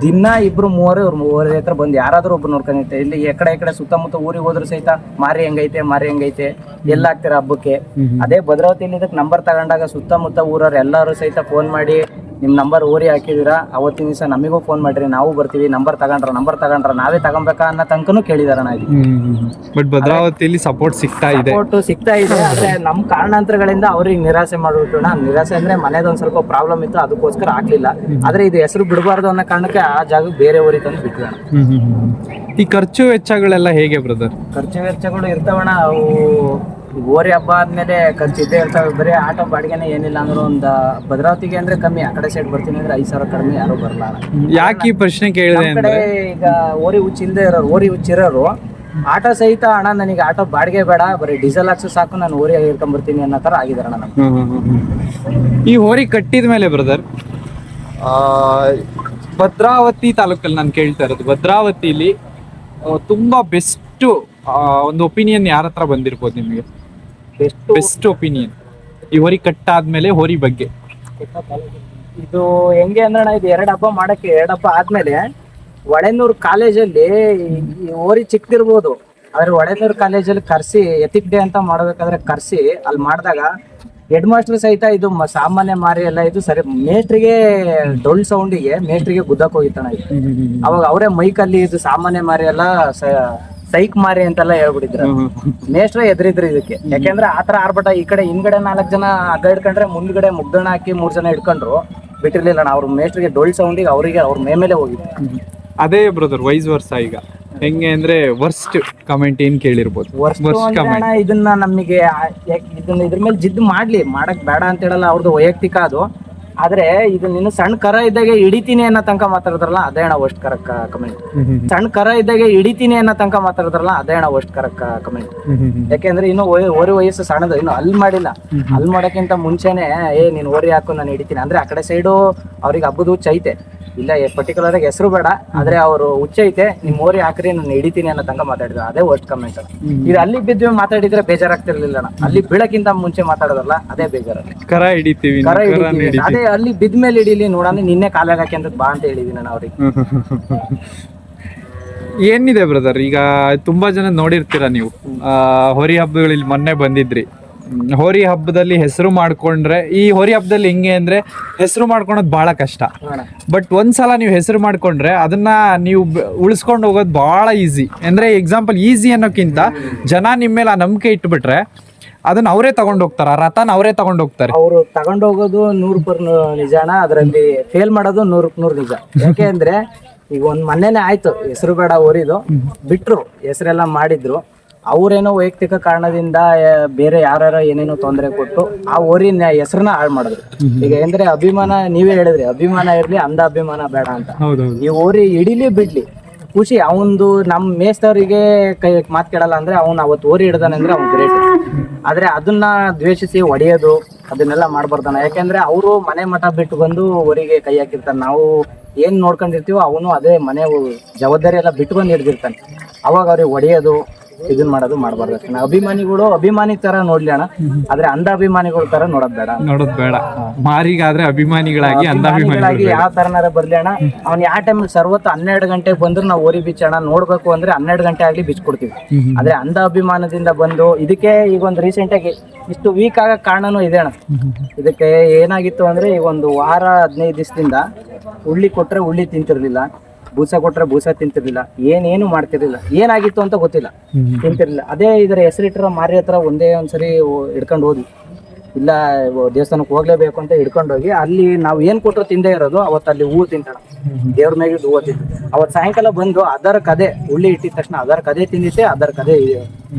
ದಿನ 2-3 ಇವ್ರ ಓರಿ ಹತ್ರ ಬಂದು ಯಾರಾದ್ರೂ ಒಬ್ರು ನೋಡ್ಕೊಂಡಿರ್ತೆ. ಇಲ್ಲಿ ಈ ಕಡೆ ಸುತ್ತಮುತ್ತ ಊರಿಗೆ ಹೋದ್ರು ಸಹಿತ ಮಾರಿ ಹೆಂಗೈತೆ ಎಲ್ಲ ಆಗ್ತೀರ ಹಬ್ಬಕ್ಕೆ. ಅದೇ ಭದ್ರಾವತಿಯಲ್ಲಿ ಇದಕ್ಕೆ ನಂಬರ್ ತಗೊಂಡಾಗ ಸುತ್ತಮುತ್ತ ಊರವ್ರು ಎಲ್ಲರೂ ಸಹಿತ ಫೋನ್ ಮಾಡಿ, ನಿಮ್ ನಂಬರ್ ಓರಿ ಹಾಕಿದೀರಾ, ಅವತ್ತಿನ ದಿವಸ ನಮಗೂ ಫೋನ್ ಮಾಡ್ರಿ, ನಾವು ಬರ್ತೀವಿ, ನಂಬರ್ ತಗೊಂಡ್ರ ನಾವೇ ತಗೊಂಬೇಕಾ ಅನ್ನೋ ತನಕನೂ ಕೇಳಿದಾರಣ. ಬಟ್ ಭದ್ರಾವತಿಯಲ್ಲಿ ಸಪೋರ್ಟ್ ಸಿಗ್ತಾ ಇದೆ. ಆದ್ರೆ ನಮ್ ಕಾರಣಾಂತರಗಳಿಂದ ಅವ್ರಿಗೆ ನಿರಾಸೆ ಮಾಡ್ಬಿಟ್ಟು, ನಿರಾಸೆ ಅಂದ್ರೆ ಮನೆದೊಂದ್ ಸ್ವಲ್ಪ ಪ್ರಾಬ್ಲಮ್ ಇತ್ತು, ಅದಕ್ಕೋಸ್ಕರ ಆಗ್ಲಿಲ್ಲ. ಆದ್ರೆ ಇದು ಹೆಸರು ಬಿಡಬಾರ್ದು ಅನ್ನೋ ಕಾರಣಕ್ಕೆ ಆ ಜಾಗ ಬೇರೆ ಊರಿಗೆ ತಂದು ಬಿಟ್ಟಿದ್ದಾನೆ. ಈ ಖರ್ಚು ವೆಚ್ಚಗಳೆಲ್ಲ ಹೇಗೆ ಬ್ರದರ್? ಖರ್ಚು ವೆಚ್ಚಗಳು ಇರ್ತಾವಣ. ಅವು ಓರಿ ಹಬ್ಬ ಆದ್ಮೇಲೆ ಖರ್ಚು ಇದ್ದೇ ಇರ್ತಾವೆ. ಬರೀ ಆಟೋ ಬಾಡಿಗೆನೆ ಏನಿಲ್ಲ ಅಂದ್ರೆ ಒಂದು ಭದ್ರಾವತಿಗೆ ಅಂದ್ರೆ ಕಮ್ಮಿ, ಆ ಕಡೆ ಸೈಡ್ ಬರ್ತೀನಿ ಅಂದ್ರೆ 5,000 ಕಡಿಮೆ ಯಾರು ಬರಲ್ಲ. ಯಾಕೆ ಈ ಪ್ರಶ್ನೆ ಕೇಳಿದೆ ಅಂದ್ರೆ, ಈಗ ಓರಿ ಹುಚ್ಚಿರೋರು ಆಟೋ ಸಹಿತ ಅಣ್ಣ ನನಗೆ ಆಟೋ ಬಾಡಿಗೆ ಬೇಡ, ಬರೀ ಡೀಸೆಲ್ ಹಾಕ್ಸು ಸಾಕು, ನಾನು ಓರಿ ಹಿಡ್ಕೊಂಡ್ ಬರ್ತೀನಿ ಅನ್ನೋ ತರ ಆಗಿದಾರಣ ನಮ್ಗೆ. ಈ ಹೋರಿ ಕಟ್ಟಿದ ಮೇಲೆ ಬ್ರದರ್, ಭದ್ರಾವತಿ ತಾಲೂಕಲ್ಲಿ ನಾನು ಕೇಳ್ತಾ ಇರೋದು, ಭದ್ರಾವತಿಲಿ ತುಂಬಾ ಬೆಸ್ಟ್ ಒಂದು ಒಪಿನಿಯನ್ ಯಾರ ಹತ್ರ ಬಂದಿರ್ಬೋದು ನಿಮಗೆ? ಬೆಸ್ಟ್ ಒಪಿನಿಯನ್ ಈ ಹೋರಿ ಕಟ್ಟಾದ್ಮೇಲೆ ಹೋರಿ ಬಗ್ಗೆ. ಇದು ಹೆಂಗೆ ಅಂದ್ರೆ, ಇದು 2 ಹಬ್ಬ ಮಾಡಕ್ಕೆ 2 ಹಬ್ಬ ಆದ್ಮೇಲೆ ಒಳೆನೂರು ಕಾಲೇಜಲ್ಲಿ ಈ ಓರಿ ಚಿಕ್ಕದಿರ್ಬೋದು, ಆದ್ರೆ ಒಳೆನೂರು ಕಾಲೇಜಲ್ಲಿ ಕರ್ಸಿ ಎಥಿಕ್ ಡೇ ಅಂತ ಮಾಡ್ಬೇಕಾದ್ರೆ ಕರ್ಸಿ ಅಲ್ಲಿ ಮಾಡಿದಾಗ ಹೆಡ್ ಮಾಸ್ಟರ್ ಸಹಿತ ಇದು ಸಾಮಾನ್ಯ ಮಾರಿ ಎಲ್ಲ ಇದು ಸರಿ ಮೇಸ್ಟ್ರಿಗೆ ಡೊಳ್ ಸೌಂಡಿಗೆ ಮೇಸ್ಟ್ರಿಗೆ ಗುದ್ದಕ್ ಹೋಗಿತ್ತಾನ. ಅವಾಗ ಅವರೇ ಮೈಕಲ್ಲಿ ಇದು ಸಾಮಾನ್ಯ ಮಾರಿ ಎಲ್ಲ ಸೈಕ್ ಮಾರಿ ಅಂತೆಲ್ಲ ಹೇಳ್ಬಿಟ್ಟಿದ್ರು. ಮೇಸ್ಟ್ರೆ ಎದುರಿದ್ರು ಇದಕ್ಕೆ. ಯಾಕೆಂದ್ರೆ ಆತರ ಆರ್ಭಟ, ಈ ಕಡೆ ಹಿಂದ್ಗಡೆ 4 ಜನ ಹಗ್ಗ ಹಿಡ್ಕೊಂಡ್ರೆ ಮುಂದ್ಗಡೆ ಮುಗ್ದಣ ಹಾಕಿ 3 ಜನ ಹಿಡ್ಕೊಂಡ್ರು. ಬಿಟ್ಟಿರ್ಲಿಲ್ಲ ಅಣ್ಣ. ಅವ್ರ ಮೇಸ್ಟ್ರಿಗೆ ಡೊಳ್ ಸೌಂಡಿಗೆ ಅವರಿಗೆ ಅವ್ರ ಮೇಲೆ ಹೋಗಿತ್ತು. ಅದೇ ಬ್ರದರ್ ವೈಸ್ ವರ್ಷ ಈಗ ಹೆಂಗೆ ಅಂದ್ರೆ ವರ್ಸ್ಟ್ ಕಮೆಂಟ್ ಏನ್ ಕೇಳಿರ್ಬೋದು? ವರ್ಸ್ಟ್ ಅಣ್ಣ ಇದನ್ನ ನಮಗೆ ಇದನ್ನ ಇದ್ರ ಮೇಲೆ ಜಿದ್ದು ಮಾಡಕ್ ಬೇಡ ಅಂತ ಹೇಳಲ್ಲ, ಅವ್ರದ್ದು ವೈಯಕ್ತಿಕ ಅದು. ಆದ್ರೆ ಇದು ನೀನು ಸಣ್ಣ ಕರ ಇದ್ದಾಗೆ ಹಿಡಿತೀನಿ ಅನ್ನೋ ತನಕ ಮಾತಾಡಿದ್ರಲ್ಲ ಅದೇ ಅಣ್ಣ ವರ್ಸ್ಟ್ ಕಮೆಂಟ್. ಸಣ್ಣ ಕರ ಇದ್ದಾಗೆ ಹಿಡಿತೀನಿ ಅನ್ನೋ ತನಕ ಮಾತಾಡಿದ್ರಲ್ಲ ಅದೇ ಅಣ್ಣ ವರ್ಸ್ಟ್ ಕಮೆಂಟ್. ಯಾಕೆಂದ್ರೆ ಇನ್ನು ಓರಿ ವಯಸ್ಸು ಸಣ್ಣದು, ಇನ್ನು ಅಲ್ಲಿ ಮಾಡಿಲ್ಲ. ಅಲ್ಲಿ ಮಾಡೋಕ್ಕಿಂತ ಮುಂಚೆನೆ ನೀನ್ ಓರಿ ಹಾಕು ನಾನು ಹಿಡಿತೀನಿ ಅಂದ್ರೆ ಆ ಕಡೆ ಸೈಡು ಅವ್ರಿಗೆ ಹಬ್ಬದ ಹುಚ್ಚ ಐತೆ. ಇಲ್ಲ ಪರ್ಟಿಕ್ಯುಲರ್ ಆಗಿ ಹೆಸರು ಬೇಡ, ಆದ್ರೆ ಅವರು ಹುಚ್ಚ ಐತೆ, ನಿಮ್ ಓರಿ ಹಾಕ್ರಿ ನಾನು ಹಿಡಿತೀನಿ ಅನ್ನೋ ತನಕ ಮಾತಾಡಿದ್ರು, ಅದೇ ವರ್ಸ್ಟ್ ಕಮೆಂಟ್. ಇದು ಅಲ್ಲಿ ಬಿದ್ದು ಮಾತಾಡಿದ್ರೆ ಬೇಜಾರಾಗ್ತಿರ್ಲಿಲ್ಲ ಅಣ್ಣ. ಅಲ್ಲಿ ಬೀಳಕ್ಕಿಂತ ಮುಂಚೆ ಮಾತಾಡೋದಲ್ಲ ಅದೇ ಬೇಜಾರ. ಕರ ಹಿಡಿತೀವಿ ಅದೇ ಅಲ್ಲಿ ಬಿದ್ದ ಮೇಲೆ ಹಿಡೀಲಿ ನೋಡೋಣ, ನಿನ್ನೆ ಕಾಲಾಗಕ್ಕೆ ಅಂತ ಬಾ ಅಂತ ಹೇಳಿದೀನಿ ನಾನು ಅವ್ರಿಗೆ. ಏನಿದೆ ಬ್ರದರ್, ಈಗ ತುಂಬಾ ಜನ ನೋಡಿರ್ತೀರ ನೀವು, ಹೋರಿ ಹಬ್ಬಗಳಲ್ಲಿ ಮೊನ್ನೆ ಬಂದಿದ್ರಿ. ಹೋರಿ ಹಬ್ಬದಲ್ಲಿ ಹೆಸರು ಮಾಡ್ಕೊಂಡ್ರೆ, ಈ ಹೋರಿ ಹಬ್ಬದಲ್ಲಿ ಹೆಂಗೆ ಅಂದ್ರೆ ಹೆಸರು ಮಾಡ್ಕೊಳೋದು ಬಹಳ ಕಷ್ಟ. ಬಟ್ ಒಂದ್ಸಲ ನೀವು ಹೆಸರು ಮಾಡ್ಕೊಂಡ್ರೆ ಅದನ್ನ ನೀವು ಉಳಿಸ್ಕೊಂಡು ಹೋಗೋದು ಬಹಳ ಈಸಿ. ಅಂದ್ರೆ ಎಕ್ಸಾಂಪಲ್ ಈಸಿ ಅನ್ನೋಕ್ಕಿಂತ ಜನ ನಿಮ್ಮ ಮೇಲೆ ಆ ನಂಬಿಕೆ ಇಟ್ಬಿಟ್ರೆ ಅದನ್ನ ಅವರೇ ತಗೊಂಡ್ ಹೋಗ್ತಾರ, ಆ ರಥನ ಅವರೇ ತಗೊಂಡ್ ಹೋಗ್ತಾರೆ. ಅವರು ತಗೊಂಡ್ ಹೋಗೋದು 100% ನಿಜಾನ, ಅದರಲ್ಲಿ ಫೇಲ್ ಮಾಡೋದು 100% ನಿಜ. ಯಾಕೆ ಅಂದ್ರೆ ಈಗ ಒಂದ್ ಮೊನ್ನೆನೆ ಆಯ್ತು, ಹೆಸರು ಬೇಡ ಓರಿದು ಬಿಟ್ರು, ಹೆಸರೆಲ್ಲ ಮಾಡಿದ್ರು. ಅವ್ರೇನೋ ವೈಯಕ್ತಿಕ ಕಾರಣದಿಂದ ಬೇರೆ ಯಾರು ಏನೇನೋ ತೊಂದರೆ ಕೊಟ್ಟು ಆ ಓರಿನ ಹೆಸರನ್ನ ಹಾಳು ಮಾಡಿದ್ರು. ಈಗ ಅಂದ್ರೆ ಅಭಿಮಾನ, ನೀವೇ ಹೇಳಿದ್ರಿ ಅಭಿಮಾನ ಇರ್ಲಿ, ಅಂಧ ಅಭಿಮಾನ ಬೇಡ ಅಂತ. ಈ ಓರಿ ಹಿಡಿಲಿ ಬಿಡ್ಲಿ ಖುಷಿ. ಅವಂದು ನಮ್ ಮೇಸ್ತವರಿಗೆ ಕೈ ಮಾತ್ ಕೇಳಲ್ಲ ಅಂದ್ರೆ ಅವ್ನು ಅವತ್ತು ಓರಿ ಹಿಡ್ದಾನೆ ಅಂದ್ರೆ ಅವ್ನು ಗ್ರೇಟ್. ಆದ್ರೆ ಅದನ್ನ ದ್ವೇಷಿಸಿ ಹೊಡೆಯೋದು ಅದನ್ನೆಲ್ಲ ಮಾಡ್ಬಾರ್ದಾನ. ಯಾಕೆಂದ್ರೆ ಅವರು ಮನೆ ಮಠ ಬಿಟ್ಟು ಬಂದು ಓರಿಗೆ ಕೈ ಹಾಕಿರ್ತಾನೆ. ನಾವು ಏನ್ ನೋಡ್ಕೊಂಡಿರ್ತೀವೋ ಅವನು ಅದೇ ಮನೆ ಜವಾಬ್ದಾರಿ ಎಲ್ಲ ಬಿಟ್ಟು ಬಂದು ಹಿಡ್ದಿರ್ತಾನೆ. ಅವಾಗ ಅವ್ರಿಗೆ ಹೊಡೆಯೋದು ಇದನ್ ಮಾಡೋದು ಮಾಡ್ಬಾರ್ದು. ಅಭಿಮಾನಿಗಳು ಅಭಿಮಾನಿ ತರ ನೋಡ್ಲಿ ಅಣ್ಣ, ಆದ್ರೆ ಅಂಧ ಅಭಿಮಾನಿಗಳ ತರ ನೋಡೋದ್ ಬೇಡ. ಮಾರಿಗಾದ್ರೆ ಅಭಿಮಾನಿಗಳಾಗಿ ಯಾವ ತರನಾರ ಬರ್ಲಿ ಅಣ್ಣ. ಅವ್ನ್ ಯಾವ ಟೈಮ್ ಸರ್ವತ್ತು 12 ಗಂಟೆಗೆ ಬಂದ್ರು ನಾವು ಓರಿ ಬಿಚ್ಚ ಅಣ್ಣ ನೋಡ್ಬೇಕು ಅಂದ್ರೆ 12 ಗಂಟೆ ಆಗ್ಲಿ ಬಿಚ್ ಕೊಡ್ತೀವಿ. ಆದ್ರೆ ಅಂಧ ಅಭಿಮಾನದಿಂದ ಬಂದು ಇದಕ್ಕೆ ಈಗ ಒಂದು ರೀಸೆಂಟ್ ಆಗಿ ಇಷ್ಟು ವೀಕ್ ಆಗಕ್ ಕಾರಣನೂ ಇದೆ ಅಣ್ಣ. ಇದಕ್ಕೆ ಏನಾಗಿತ್ತು ಅಂದ್ರೆ ಈಗ ಒಂದು ವಾರ 15 ದಿವಸದಿಂದ ಉಳ್ಳಿ ಕೊಟ್ರೆ ಉಳ್ಳಿ ತಿಂತಿರ್ಲಿಲ್ಲ, ಬೂಸ ಕೊಟ್ರೆ ಬೂಸ ತಿಂತಿರ್ಲಿಲ್ಲ, ಏನೇನು ಮಾಡ್ತಿರ್ಲಿಲ್ಲ. ಏನಾಗಿತ್ತು ಅಂತ ಗೊತ್ತಿಲ್ಲ, ತಿಂತಿರ್ಲಿಲ್ಲ. ಅದೇ ಇದರ ಹೆಸರಿಟ್ಟರ ಮಾರಿ ಹತ್ರ ಒಂದೇ ಒಂದ್ಸರಿ ಹಿಡ್ಕೊಂಡು ಹೋದ್ವಿ. ಇಲ್ಲ ದೇವಸ್ಥಾನಕ್ಕೆ ಹೋಗ್ಲೇಬೇಕು ಅಂತ ಹಿಡ್ಕೊಂಡು ಹೋಗಿ ಅಲ್ಲಿ ನಾವು ಏನ್ ಕೊಟ್ಟರು ತಿಂದೇ ಇರೋದು. ಅವತ್ತು ಅಲ್ಲಿ ಹೂವು ತಿಂತಾಳ, ದೇವ್ರ ಮೇಲೆ ಹೂವು ತಿಂತ. ಅವತ್ತು ಸಾಯಂಕಾಲ ಬಂದು ಅದರ ಕದೆ ಉಳ್ಳಿ ಇಟ್ಟಿದ ತಕ್ಷಣ ಅದರ ಕದೆ ತಿಂದಿತ್ತೆ, ಅದರ ಕದೆ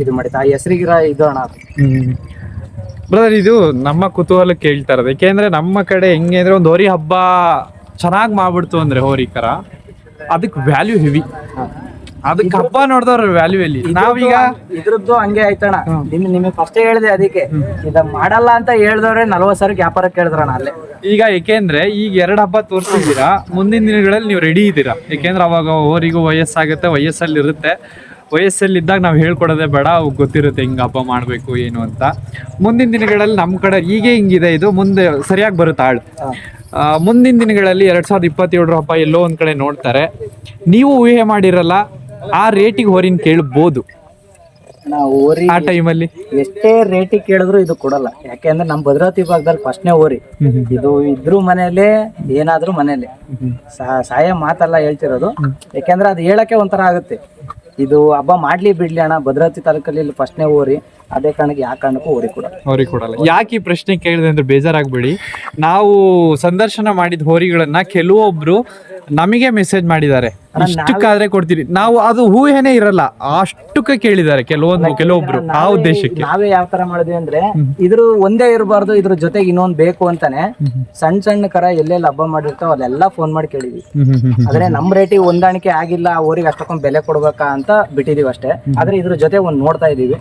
ಇದು ಮಾಡಿತ್ತು. ಆ ಹೆಸರಿಗಿರ ಇದು ಅಣ್ಣ. ಬ್ರದರ್, ಇದು ನಮ್ಮ ಕುತೂಹಲ ಕೇಳ್ತಾ ಇರೋದು. ಯಾಕೆಂದ್ರೆ ನಮ್ಮ ಕಡೆ ಹೆಂಗೆ ಅಂದ್ರೆ ಒಂದು ಹೋರಿ ಹಬ್ಬ ಚೆನ್ನಾಗಿ ಮಾಡ್ಬಿಡ್ತು ಅಂದ್ರೆ ಹೋರಿಕರ ಅದಕ್ಕೆ ವ್ಯಾಲ್ಯೂ ಹೆವಿ. ಅದಕ್ಕೆ ಹಬ್ಬ ನೋಡಿದವ್ರ ವ್ಯಾಲ್ಯೂ ಎಲ್ಲಿ? ನಾವೀಗ ಇದ್ರದ್ದು ಹಂಗೆ ಆಯ್ತಣ್ಣ. ನಿಮಗೆ ಫಸ್ಟ್ ಹೇಳಿದೆ ಅದಕ್ಕೆ ಇದ ಮಾಡಲ್ಲ ಅಂತ ಹೇಳ್ದವ್ರೆ 40 ಸಾವಿರ ವ್ಯಾಪಾರ ಕೇಳಿದ್ರಣ್ಣ ಅಲ್ಲೇ. ಈಗ ಏಕೆಂದ್ರೆ ಈಗ 2 ಹಬ್ಬ ತೋರಿಸಿದ್ದೀರಾ, ಮುಂದಿನ ದಿನಗಳಲ್ಲಿ ನೀವು ರೆಡಿ ಇದ್ದೀರಾ. ಯಾಕೆಂದ್ರೆ ಅವಾಗ ಹೋರಿಗೂ ವಯಸ್ಸಾಗುತ್ತೆ, ವಯಸ್ಸಲ್ಲಿ ಇರುತ್ತೆ. ವಯಸ್ಸಲ್ಲಿದ್ದಾಗ ನಾವು ಹೇಳ್ಕೊಡೋದೇ ಬೇಡ, ಅವ್ರಿಗೆ ಗೊತ್ತಿರುತ್ತೆ ಹಿಂಗೆ ಹಬ್ಬ ಮಾಡಬೇಕು ಏನು ಅಂತ. ಮುಂದಿನ ದಿನಗಳಲ್ಲಿ ನಮ್ಮ ಕಡೆ ಈಗ ಹಿಂಗಿದೆ, ಇದು ಮುಂದೆ ಸರಿಯಾಗಿ ಬರುತ್ತೆ ಆಳು. ಮುಂದಿನ ದಿನಗಳಲ್ಲಿ 2027 ಹಬ್ಬ ಎಲ್ಲೋ ಒಂದ್ ಕಡೆ ನೋಡ್ತಾರೆ. ನೀವು ಊಹೆ ಮಾಡಿರಲ್ಲ ಆ ರೇಟಿಗೆ ಹೋರಿನ ಕೇಳ್ಬೋದು. ನಾವು ಓರಿ ಆ ಟೈಮಲ್ಲಿ ಎಷ್ಟೇ ರೇಟಿಗೆ ಕೇಳಿದ್ರು ಇದು ಕೊಡಲ್ಲ. ಯಾಕೆಂದ್ರೆ ನಮ್ಮ ಭದ್ರಾವತಿ ಭಾಗದಲ್ಲಿ ಫಸ್ಟ್ನೇ ಓರಿ ಇದು. ಇದ್ರು ಮನೇಲೆ ಏನಾದ್ರು ಮನೇಲೆ ಸಹಾಯ ಮಾತಲ್ಲ ಹೇಳ್ತಿರೋದು. ಯಾಕೆಂದ್ರೆ ಅದು ಹೇಳಕ್ಕೆ ಒಂಥರ ಆಗುತ್ತೆ. ಇದು ಹಬ್ಬ ಮಾಡ್ಲಿ ಬಿಡ್ಲಿ ಅಣ್ಣ, ಭದ್ರಾವತಿ ತಾಲೂಕಲ್ಲಿ ಫಸ್ಟ್ನೇ ಓರಿ. ಅದೇ ಕಾರಣಕ್ಕೆ ಯಾವ ಕಾರಣಕ್ಕೂ ಹೋರಿ ಕೊಡಲ್ಲ. ಯಾಕೆ ಈ ಪ್ರಶ್ನೆ ಕೇಳಿದೆ ಅಂದ್ರೆ ಬೇಜಾರಾಗ್ಬೇಡಿ. ನಾವು ಸಂದರ್ಶನ ಮಾಡಿದ ಹೋರಿಗಳನ್ನ ಕೆಲವೊಬ್ರು ನಮಗೆ ಮೆಸೇಜ್ ಮಾಡಿದ್ದಾರೆ, ಇಷ್ಟಕ್ಕಾದ್ರೆ ಕೊಡ್ತೀರಿ. ನಾವು ಅದು ಊಹೆನೇ ಇರಲ್ಲ, ಅಷ್ಟಕ್ಕೆ ಕೇಳಿದ್ದಾರೆ ಕೆಲವೊಬ್ರು. ಆ ಉದ್ದೇಶಕ್ಕೆ ನಾವೇ ಯಾವ ತರ ಮಾಡಿದ್ವಿ ಅಂದ್ರೆ ಇದ್ರ ಒಂದೇ ಇರಬಾರ್ದು, ಇದ್ರ ಜೊತೆಗೆ ಇನ್ನೊಂದ್ ಬೇಕು ಅಂತಾನೆ ಸಣ್ಣ ಕರ ಎಲ್ಲೆಲ್ಲ ಹಬ್ಬ ಮಾಡಿರ್ತಾವ ಅಲ್ಲೆಲ್ಲ ಫೋನ್ ಮಾಡಿ ಕೇಳಿದ್ವಿ. ಆದ್ರೆ ನಮ್ ರೇಟಿಗೆ ಹೊಂದಾಣಿಕೆ ಆಗಿಲ್ಲ, ಅವ್ರಿಗೆ ಅಷ್ಟಕ್ಕೊಂದು ಬೆಲೆ ಕೊಡ್ಬೇಕಾ ಅಂತ ಬಿಟ್ಟಿದೀವಿ ಅಷ್ಟೇ. ಆದ್ರೆ ಇದ್ರ ಜೊತೆ ಒಂದ್ ನೋಡ್ತಾ ಇದೀವಿ,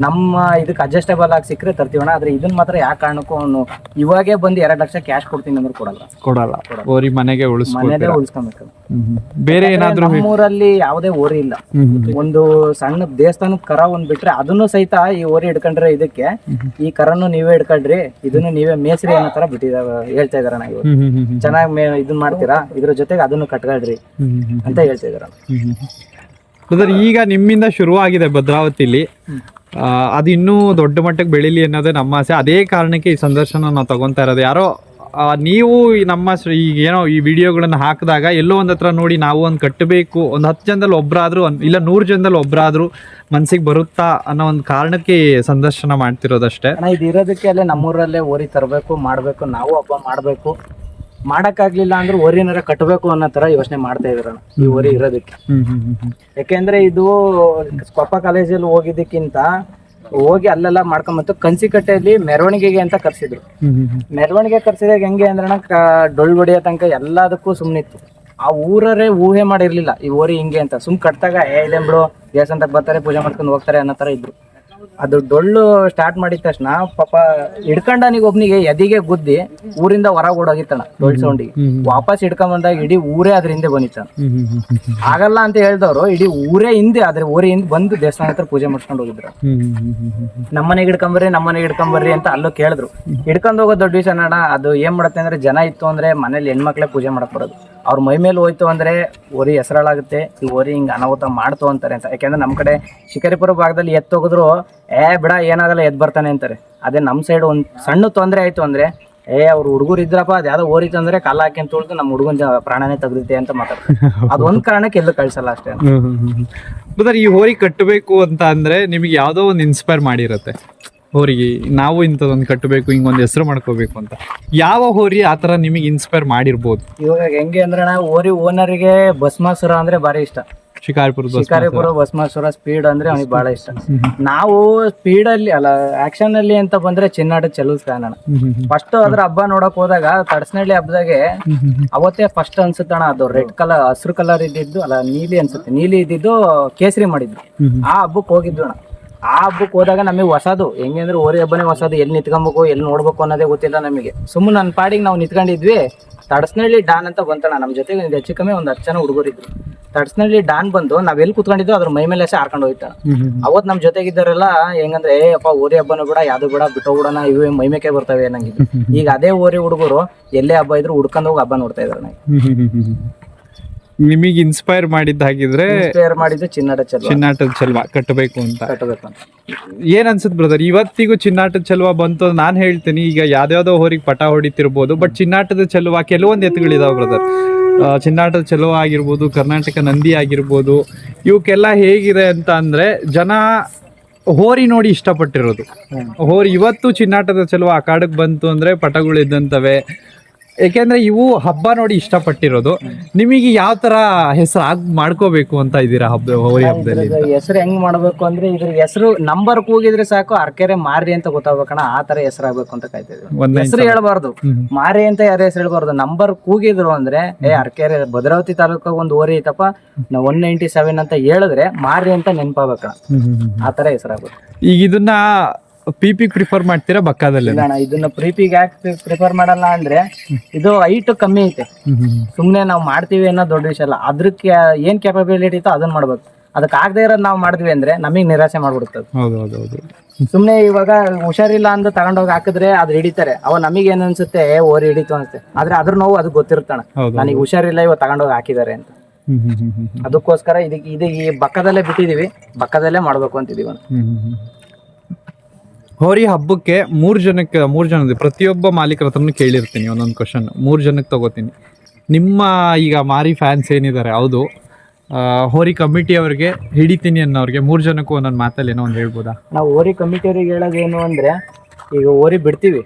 ನಮ್ಮ ಇದಕ್ಕೆ ಅಡ್ಜಸ್ಟೇಬಲ್ ಆಗಿ ಸಿಕ್ಕರೆ ತರ್ತೀವಣ್ಣ. ಆದ್ರೆ ಇದನ್ನ ಮಾತ್ರ ಯಾವ ಕಾರಣಕ್ಕೂ ಅವನು ಇವಾಗೇ ಬಂದು 2 ಲಕ್ಷ ಕ್ಯಾಶ್ ಕೊಡ್ತೀನಿ ಅಂದ್ರೆ ಕೊಡಲ್ಲ. ಓರಿ ಮನೆಗೆ ಉಳಿಸ್ಕೊಬೇಕು. ಬೇರೆ ಏನಾದ್ರು ನಮ್ಮೂರಲ್ಲಿ ಯಾವುದೇ ಓರಿ ಇಲ್ಲ. ಒಂದು ಸಣ್ಣ ದೇವಸ್ಥಾನದ ಕರ ಒಂದ್ ಬಿಟ್ರೆ ಅದನ್ನು ಸಹಿತ ಈ ಓರಿ ಹಿಡ್ಕೊಂಡ್ರೆ ಇದಕ್ಕೆ ಈ ಕರನ್ನು ನೀವೇ ಹಿಡ್ಕೊಂಡ್ರಿ, ಇದನ್ನು ನೀವೇ ಮೇಸ್ರಿ ಅನ್ನೋ ತರ ಹೇಳ್ತಾ ಇದಾರ. ಚೆನ್ನಾಗಿ ಇದನ್ ಮಾಡ್ತೀರಾ, ಇದ್ರ ಜೊತೆಗೆ ಅದನ್ನು ಕಟ್ಕೊಳ್ರಿ ಅಂತ ಹೇಳ್ತಾ ಇದಾರ. ಈಗ ನಿಮ್ಮಿಂದ ಶುರುವಾಗಿದೆ ಭದ್ರಾವತಿಲಿ, ಅದು ಇನ್ನೂ ದೊಡ್ಡ ಮಟ್ಟಕ್ಕೆ ಬೆಳಿಲಿ ಅನ್ನೋದೇ ನಮ್ಮ ಆಸೆ. ಅದೇ ಕಾರಣಕ್ಕೆ ಈ ಸಂದರ್ಶನ ನಾವು ತಗೊಂತಾ ಇರೋದು. ಯಾರೋ ನೀವು ನಮ್ಮ ಈಗ ಏನೋ ಈ ವಿಡಿಯೋಗಳನ್ನ ಹಾಕಿದಾಗ ಎಲ್ಲೋ ಒಂದ್ ಹತ್ರ ನೋಡಿ ನಾವು ಒಂದು ಕಟ್ಟಬೇಕು, ಒಂದು 10 ಜನದಲ್ಲಿ ಒಬ್ಬರಾದ್ರು ಇಲ್ಲ 100 ಜನದಲ್ಲಿ ಒಬ್ಬರಾದ್ರು ಮನ್ಸಿಗೆ ಬರುತ್ತಾ ಅನ್ನೋ ಒಂದು ಕಾರಣಕ್ಕೆ ಸಂದರ್ಶನ ಮಾಡ್ತಿರೋದಷ್ಟೇ. ಇದು ಇರೋದಕ್ಕೆ ಅಲ್ಲೇ ನಮ್ಮೂರಲ್ಲೇ ಓರಿ ತರಬೇಕು, ಮಾಡ್ಬೇಕು, ನಾವು ಹಬ್ಬ ಮಾಡ್ಬೇಕು ಮಾಡಕ್ಕಾಗ್ಲಿಲ್ಲ ಅಂದ್ರೆ ಓರಿನಾರ ಕಟ್ಟಬೇಕು ಅನ್ನೋ ತರ ಯೋಚನೆ ಮಾಡ್ತಾ ಇದ್ರಣ್ಣ ಈ ಓರಿ ಇರೋದಕ್ಕೆ. ಯಾಕೆಂದ್ರೆ ಇದು ಕೊಪ್ಪ ಕಾಲೇಜಲ್ಲಿ ಹೋಗಿದ್ದಕ್ಕಿಂತ ಹೋಗಿ ಅಲ್ಲೆಲ್ಲ ಮಾಡ್ಕೊಂಬತ್ತು ಕನ್ಸಿಕಟ್ಟೆಯಲ್ಲಿ ಮೆರವಣಿಗೆಗೆ ಅಂತ ಕರ್ಸಿದ್ರು. ಮೆರವಣಿಗೆ ಕರ್ಸಿದಾಗ ಹೆಂಗೆ ಅಂದ್ರಣ್ಣ ಡೊಳ್ಳು ಹೊಡಿಯೋ ತನಕ ಎಲ್ಲದಕ್ಕೂ ಸುಮ್ನಿತ್ತು. ಆ ಊರರೇ ಊಹೆ ಮಾಡಿರ್ಲಿಲ್ಲ ಈ ಓರಿ ಹಿಂಗೆ ಅಂತ. ಸುಮ್ ಕಟ್ಟಾಗ ಇದೇನ್ ಬಿಡು ದೇವಸ್ಥಾನದಾಗ ಬರ್ತಾರೆ ಪೂಜೆ ಮಾಡ್ಕೊಂಡು ಹೋಗ್ತಾರೆ ಅನ್ನೋ ತರ ಇದ್ರು. ಅದು ಡೊಳ್ಳು ಸ್ಟಾರ್ಟ್ ಮಾಡಿದ ತಕ್ಷಣ ಪಾಪ ಹಿಡ್ಕೊಂಡನಿಗೆ ಒಬ್ನಿಗೆ ಎದಿಗೆ ಗುದ್ದಿ ಊರಿಂದ ಹೊರಗೆ ಓಡೋಗಿತ್ತಣ ಡೊಳ್ಳು ಸೌಂಡಿಗೆ. ವಾಪಸ್ ಹಿಡ್ಕೊಂಡ್ ಬಂದಾಗ ಇಡೀ ಊರೇ ಅದ್ರ ಹಿಂದೆ ಬಂದಿತ್ತಣ. ಆಗಲ್ಲ ಅಂತ ಹೇಳ್ದವ್ರು ಇಡೀ ಊರೇ ಹಿಂದೆ ಅದ್ರ ಊರೇ ಹಿಂದೆ ಬಂದು ದೇವಸ್ಥಾನ ಹತ್ರ ಪೂಜೆ ಮಾಡ್ಕೊಂಡು ಹೋಗಿದ್ರು. ನಮ್ಮನೆಗೆ ಹಿಡ್ಕೊಂಬರ್ರಿ ಅಂತ ಅಲ್ಲೂ ಕೇಳಿದ್ರು. ಹಿಡ್ಕೊಂಡ್ ಹೋಗೋದು ದೊಡ್ಡ ವಿಷಯ ಅಣ್ಣ. ಅದು ಏನ್ ಮಾಡತ್ತೆ ಅಂದ್ರೆ ಜನ ಇತ್ತು ಅಂದ್ರೆ ಮನೇಲಿ ಹೆಣ್ಮಕ್ಳೇ ಪೂಜೆ ಮಾಡಕ್ ಬರೋದು. ಅವ್ರ ಮೈ ಮೇಲೆ ಹೋಯ್ತು ಅಂದ್ರೆ ಓರಿ ಹೆಸರಾಳಾಗುತ್ತೆ, ಈ ಓರಿ ಹಿಂಗ ಅನಾಹುತ ಮಾಡ್ತು ಅಂತಾರೆ ಅಂತ. ಯಾಕೆಂದ್ರೆ ನಮ್ ಕಡೆ ಶಿಕಾರಿಪುರ ಭಾಗದಲ್ಲಿ ಎತ್ತೋಗಿದ್ರು ಬಿಡ ಏನಾಗಲ್ಲ ಎದ್ ಬರ್ತಾನೆ ಅಂತಾರೆ. ಅದೇ ನಮ್ ಸೈಡ್ ಒಂದ್ ಸಣ್ಣ ತೊಂದ್ರೆ ಆಯ್ತು ಅಂದ್ರೆ ಅವ್ರು ಹುಡುಗರು ಇದ್ರಪ್ಪ ಅದ್ ಯಾವ್ದೋ ಓರಿ ತಂದ್ರೆ ಕಾಲ ಹಾಕಿ ಅಂತ ತೊಳ್ದು ನಮ್ಮ ಹುಡುಗನ್ ಪ್ರಾಣನೇ ತೆಗ್ದಿತ್ತೆ ಅಂತ ಮಾತಾಡ್ತಾರೆ. ಅದೊಂದ್ ಕಾರಣಕ್ಕೆ ಎಲ್ಲೂ ಕಳ್ಸಲ್ಲ ಅಷ್ಟೇ. ಬ್ರದರ್, ಈ ಹೋರಿ ಕಟ್ಟಬೇಕು ಅಂತ ಅಂದ್ರೆ ನಿಮಗೆ ಯಾವ್ದೋ ಒಂದು ಇನ್ಸ್ಪೈರ್ ಮಾಡಿರತ್ತೆ ಹೋರಿಗೆ, ನಾವು ಇಂಥದೊಂದು ಕಟ್ಟಬೇಕು, ಹಿಂಗೊಂದು ಹೆಸರು ಮಾಡ್ಕೋಬೇಕು ಅಂತ. ಯಾವ ಹೋರಿ ಆತರ ನಿಮಗೆ ಇನ್ಸ್ಪೈರ್ ಮಾಡಿರ್ಬೋದು? ಇವಾಗ ಹೆಂಗೆ ಅಂದ್ರೆ ನಾವು ಓರಿ ಓನರ್ಗೆ ಭಸ್ಮಾಸುರ ಅಂದ್ರೆ ಬಾರಿ ಇಷ್ಟ. ಶಿಕಾರಿಪುರ ಭಸ್ಮಾಸುರ ಸ್ಪೀಡ್ ಅಂದ್ರೆ ಅವ್ನಿಗೆ ಬಹಳ ಇಷ್ಟ. ನಾವು ಸ್ಪೀಡ್ ಅಲ್ಲಿ ಅಲ್ಲ ಆಕ್ಷನ್ ಅಲ್ಲಿ ಅಂತ ಬಂದ್ರೆ ಚಿನ್ನಾಟ ಚೆಲುವ್ ಫ್ಯಾನ್ ಅಣ್ಣ. ಫಸ್ಟ್ ಅದ್ರ ಹಬ್ಬ ನೋಡಕ್ ಹೋದಾಗ ತಡಸ್ನಳ್ಳಿ ಹಬ್ಬದಾಗೆ ಅವತ್ತೇ ಫಸ್ಟ್ ಅನ್ಸುತ್ತಣ. ಅದು ರೆಡ್ ಕಲರ್ ಹಸಿರು ಕಲರ್ ಇದ್ದಿದ್ದು ಅಲ್ಲ ನೀಲಿ ಅನ್ಸುತ್ತೆ, ನೀಲಿ ಇದ್ದಿದ್ದು ಕೇಸರಿ ಮಾಡಿದ್ರು. ಆ ಹಬ್ಬಕ್ಕೆ ಹೋಗಿದ್ವು ಅಣ್ಣ. ಆ ಹಬ್ಬಕ್ಕೆ ಹೋದಾಗ ನಮಗೆ ಹೊಸದು ಹೆಂಗೆ ಅಂದ್ರೆ ಓರಿ ಹಬ್ಬನೇ ಹೊಸದು. ಎಲ್ಲಿ ನಿಂತ್ಕೊಬೇಕು ಎಲ್ಲಿ ನೋಡ್ಬೇಕು ಅನ್ನೋದೇ ಗೊತ್ತಿಲ್ಲ ನಮಗೆ. ಸುಮ್ಮನೆ ನನ್ನ ಪಾಡಿಗೆ ನಾವು ನಿಂತ್ಕೊಂಡಿದ್ವಿ. ತಡಸ್ನಳ್ಳಿ ಡಾನ್ ಅಂತ ಬಂತಣ ನಮ್ಮ ಜೊತೆಗೆ. ಹೆಚ್ಚು ಕಮ್ಮಿ ಒಂದು 10 ಜನ ಹುಡುಗರಿದ್ರು. ತಡಸ್ನಳ್ಳಿ ಡಾನ್ ಬಂದು ನಾವ್ ಎಲ್ಲಿ ಕುತ್ಕೊಂಡಿದ್ವಿ ಅದ್ರ ಮೈ ಮೇಲೆ ಹಾರ್ಕೊಂಡು ಹೋಯ್ತಾನ. ಅವತ್ ನಮ್ ಜೊತೆಗಿದ್ದವರೆಲ್ಲ ಹೆಂಗಂದ್ರೆ ಅಪ್ಪ ಓರಿ ಹಬ್ಬನ ಬಿಡ ಯಾವ್ದು ಬಿಡ ಬಿಡೋಣ ಇವೆ ಮೈಮೇಕೆ ಬರ್ತವೆ ಅನ್ನಂಗಿದ್ರು. ಈಗ ಅದೇ ಓರಿ ಹುಡುಗರು ಎಲ್ಲೇ ಹಬ್ಬ ಇದ್ರು ಹುಡ್ಕೊಂಡು ಹೋಗಿ ಹಬ್ಬ ನೋಡ್ತಾ ಇದಾರೆ. ನಿಮಗೆ ಇನ್ಸ್ಪೈರ್ ಮಾಡಿದ್ದ ಹಾಗಿದ್ರೆ ಮಾಡಿದ್ದು ಚಿನ್ನಾಟದ ಚೆಲ್ವ ಕಟ್ಟಬೇಕು ಅಂತ. ಕಟ್ಟಬೇಕು ಅಂತ ಏನ್ ಅನ್ಸುತ್ತೆ ಬ್ರದರ್? ಇವತ್ತಿಗೂ ಚಿನ್ನಾಟದ ಚೆಲ್ವ ಬಂತು ನಾನು ಹೇಳ್ತೀನಿ. ಈಗ ಯಾವ್ದಾವ್ದೋ ಹೋರಿಗೆ ಪಟ ಹೊಡಿತಿರ್ಬೋದು, ಬಟ್ ಚಿನ್ನಾಟದ ಚೆಲ್ವ ಕೆಲವೊಂದು ಎತ್ತುಗಳಿದಾವೆ ಬ್ರದರ್. ಚಿನ್ನಾಟದ ಚೆಲುವ ಆಗಿರ್ಬೋದು, ಕರ್ನಾಟಕ ನಂದಿ ಆಗಿರ್ಬೋದು, ಇವಕ್ಕೆಲ್ಲ ಹೇಗಿದೆ ಅಂತ ಅಂದ್ರೆ ಜನ ಹೋರಿ ನೋಡಿ ಇಷ್ಟಪಟ್ಟಿರೋದು. ಹೋರಿ ಇವತ್ತು ಚಿನ್ನಾಟದ ಚೆಲುವ ಆ ಕಾಡಕ್ಕೆ ಬಂತು ಅಂದ್ರೆ ಪಟಗಳು ಇದ್ದಂತವೆ. ಯಾಕೆಂದ್ರೆ ಇವು ಹಬ್ಬ ನೋಡಿ ಇಷ್ಟಪಟ್ಟಿರೋದು. ನಿಮಗೆ ಯಾವ ತರ ಹೆಸರು ಮಾಡ್ಕೋಬೇಕು ಅಂತ ಇದ್ದೀರಾ ಹೋರಿ ಹಬ್ಬದಲ್ಲಿ? ಹೆಸರು ಹೆಂಗ್ ಮಾಡ್ಬೇಕು ಅಂದ್ರೆ ಇದ್ರ ಹೆಸರು ನಂಬರ್ ಕೂಗಿದ್ರೆ ಸಾಕು ಅರ್ಕೆರೆ ಮಾರಿ ಅಂತ ಗೊತ್ತಾಗ್ಬೇಕಣ್ಣ. ಆ ತರ ಹೆಸರಾಗ್ಬೇಕು ಅಂತ ಕಾಯ್ತಿದ್ವಿ. ಹೆಸರು ಹೇಳ್ಬಾರ್ದು, ಮಾರಿ ಅಂತ ಯಾರು ಹೆಸರು ಹೇಳ್ಬಾರ್ದು. ನಂಬರ್ ಕೂಗಿದ್ರು ಅಂದ್ರೆ ಅರ್ಕೆರೆ ಭದ್ರಾವತಿ ತಾಲೂಕಾಗ ಒಂದು ಓರಿ ಐತಪ್ಪ 197 ಅಂತ ಹೇಳಿದ್ರೆ ಮಾರಿ ಅಂತ ನೆನಪಾಗಬೇಕಣ್ಣ. ಆ ತರ ಹೆಸರಾಗ್ಬೇಕು. ಈಗ ಇದನ್ನ ಪಿಪಿ ಪ್ರಿಫರ್ ಮಾಡ್ತೀರಾ ಬಕ್ಕಾದಲ್ಲಿ? ಇದನ್ನ ಪ್ರೀಪಿಗೆ ಯಾಕೆ ಪ್ರಿಫರ್ ಮಾಡಲ್ಲ ಅಂದ್ರೆ ಇದು ಹೈಟ್ ಕಮ್ಮಿ ಐತೆ. ಸುಮ್ನೆ ನಾವು ಮಾಡ್ತೀವಿ ಅನ್ನೋ ದೊಡ್ಡ ವಿಷಯ ಅಲ್ಲ. ಅದ್ರಕ್ಕೆ ಏನ್ ಕ್ಯಾಪಬಿಲಿಟಿ ಇತ್ತು ಅದನ್ನ ಮಾಡ್ಬೇಕು. ಅದಕ್ಕೆ ಆಗದೆ ಇರೋದ್ ನಾವು ಮಾಡಿದ್ವಿ ಅಂದ್ರೆ ನಮಗ್ ನಿರಾಸೆ ಮಾಡ್ಬಿಡುತ್ತದೆ. ಸುಮ್ನೆ ಇವಾಗ ಹುಷಾರಿಲ್ಲ ಅಂತ ತಗೊಂಡೋಗಿ ಹಾಕಿದ್ರೆ ಅದ್ ಹಿಡಿತಾರೆ. ಅವ ನಮಗ್ ಏನ್ ಅನ್ಸುತ್ತೆ ಓರಿ ಹಿಡಿತು ಅನ್ಸುತ್ತೆ. ಆದ್ರೆ ಅದ್ರ ನೋವು ಅದಕ್ಕೆ ಗೊತ್ತಿರ್ತಾನ ನನಗೆ ಹುಷಾರಿಲ್ಲ ಇವಾಗ ತಗೊಂಡೋಗಿ ಹಾಕಿದ್ದಾರೆ ಅಂತ. ಅದಕ್ಕೋಸ್ಕರ ಇದು ಈ ಬಕ್ಕದಲ್ಲೇ ಬಿಟ್ಟಿದೀವಿ, ಬಕ್ಕದಲ್ಲೇ ಮಾಡ್ಬೇಕು ಅಂತಿದೀವಿ. ಹೋರಿ ಹಬ್ಬಕ್ಕೆ 3 ಜನದ ಪ್ರತಿಯೊಬ್ಬ ಮಾಲೀಕರ ಹತ್ರನು ಕೇಳಿರ್ತೀನಿ ಒಂದೊಂದು ಕ್ವಶನ್. 3 ಜನಕ್ಕೆ ತಗೋತೀನಿ. ನಿಮ್ಮ ಈಗ ಮಾರಿ ಫ್ಯಾನ್ಸ್ ಏನಿದ್ದಾರೆ, ಹೌದು ಹೋರಿ ಕಮಿಟಿ ಅವ್ರಿಗೆ ಹಿಡಿತೀನಿ ಅನ್ನೋರಿಗೆ 3 ಜನಕ್ಕೂ ಒಂದೊಂದು ಮಾತಲ್ಲಿ ಏನೋ ಒಂದು ಹೇಳ್ಬೋದಾ? ನಾವು ಹೋರಿ ಕಮಿಟಿ ಅವ್ರಿಗೆ ಹೇಳೋದೇನು ಅಂದ್ರೆ, ಈಗ ಹೋರಿ ಬಿಡ್ತೀವಿ,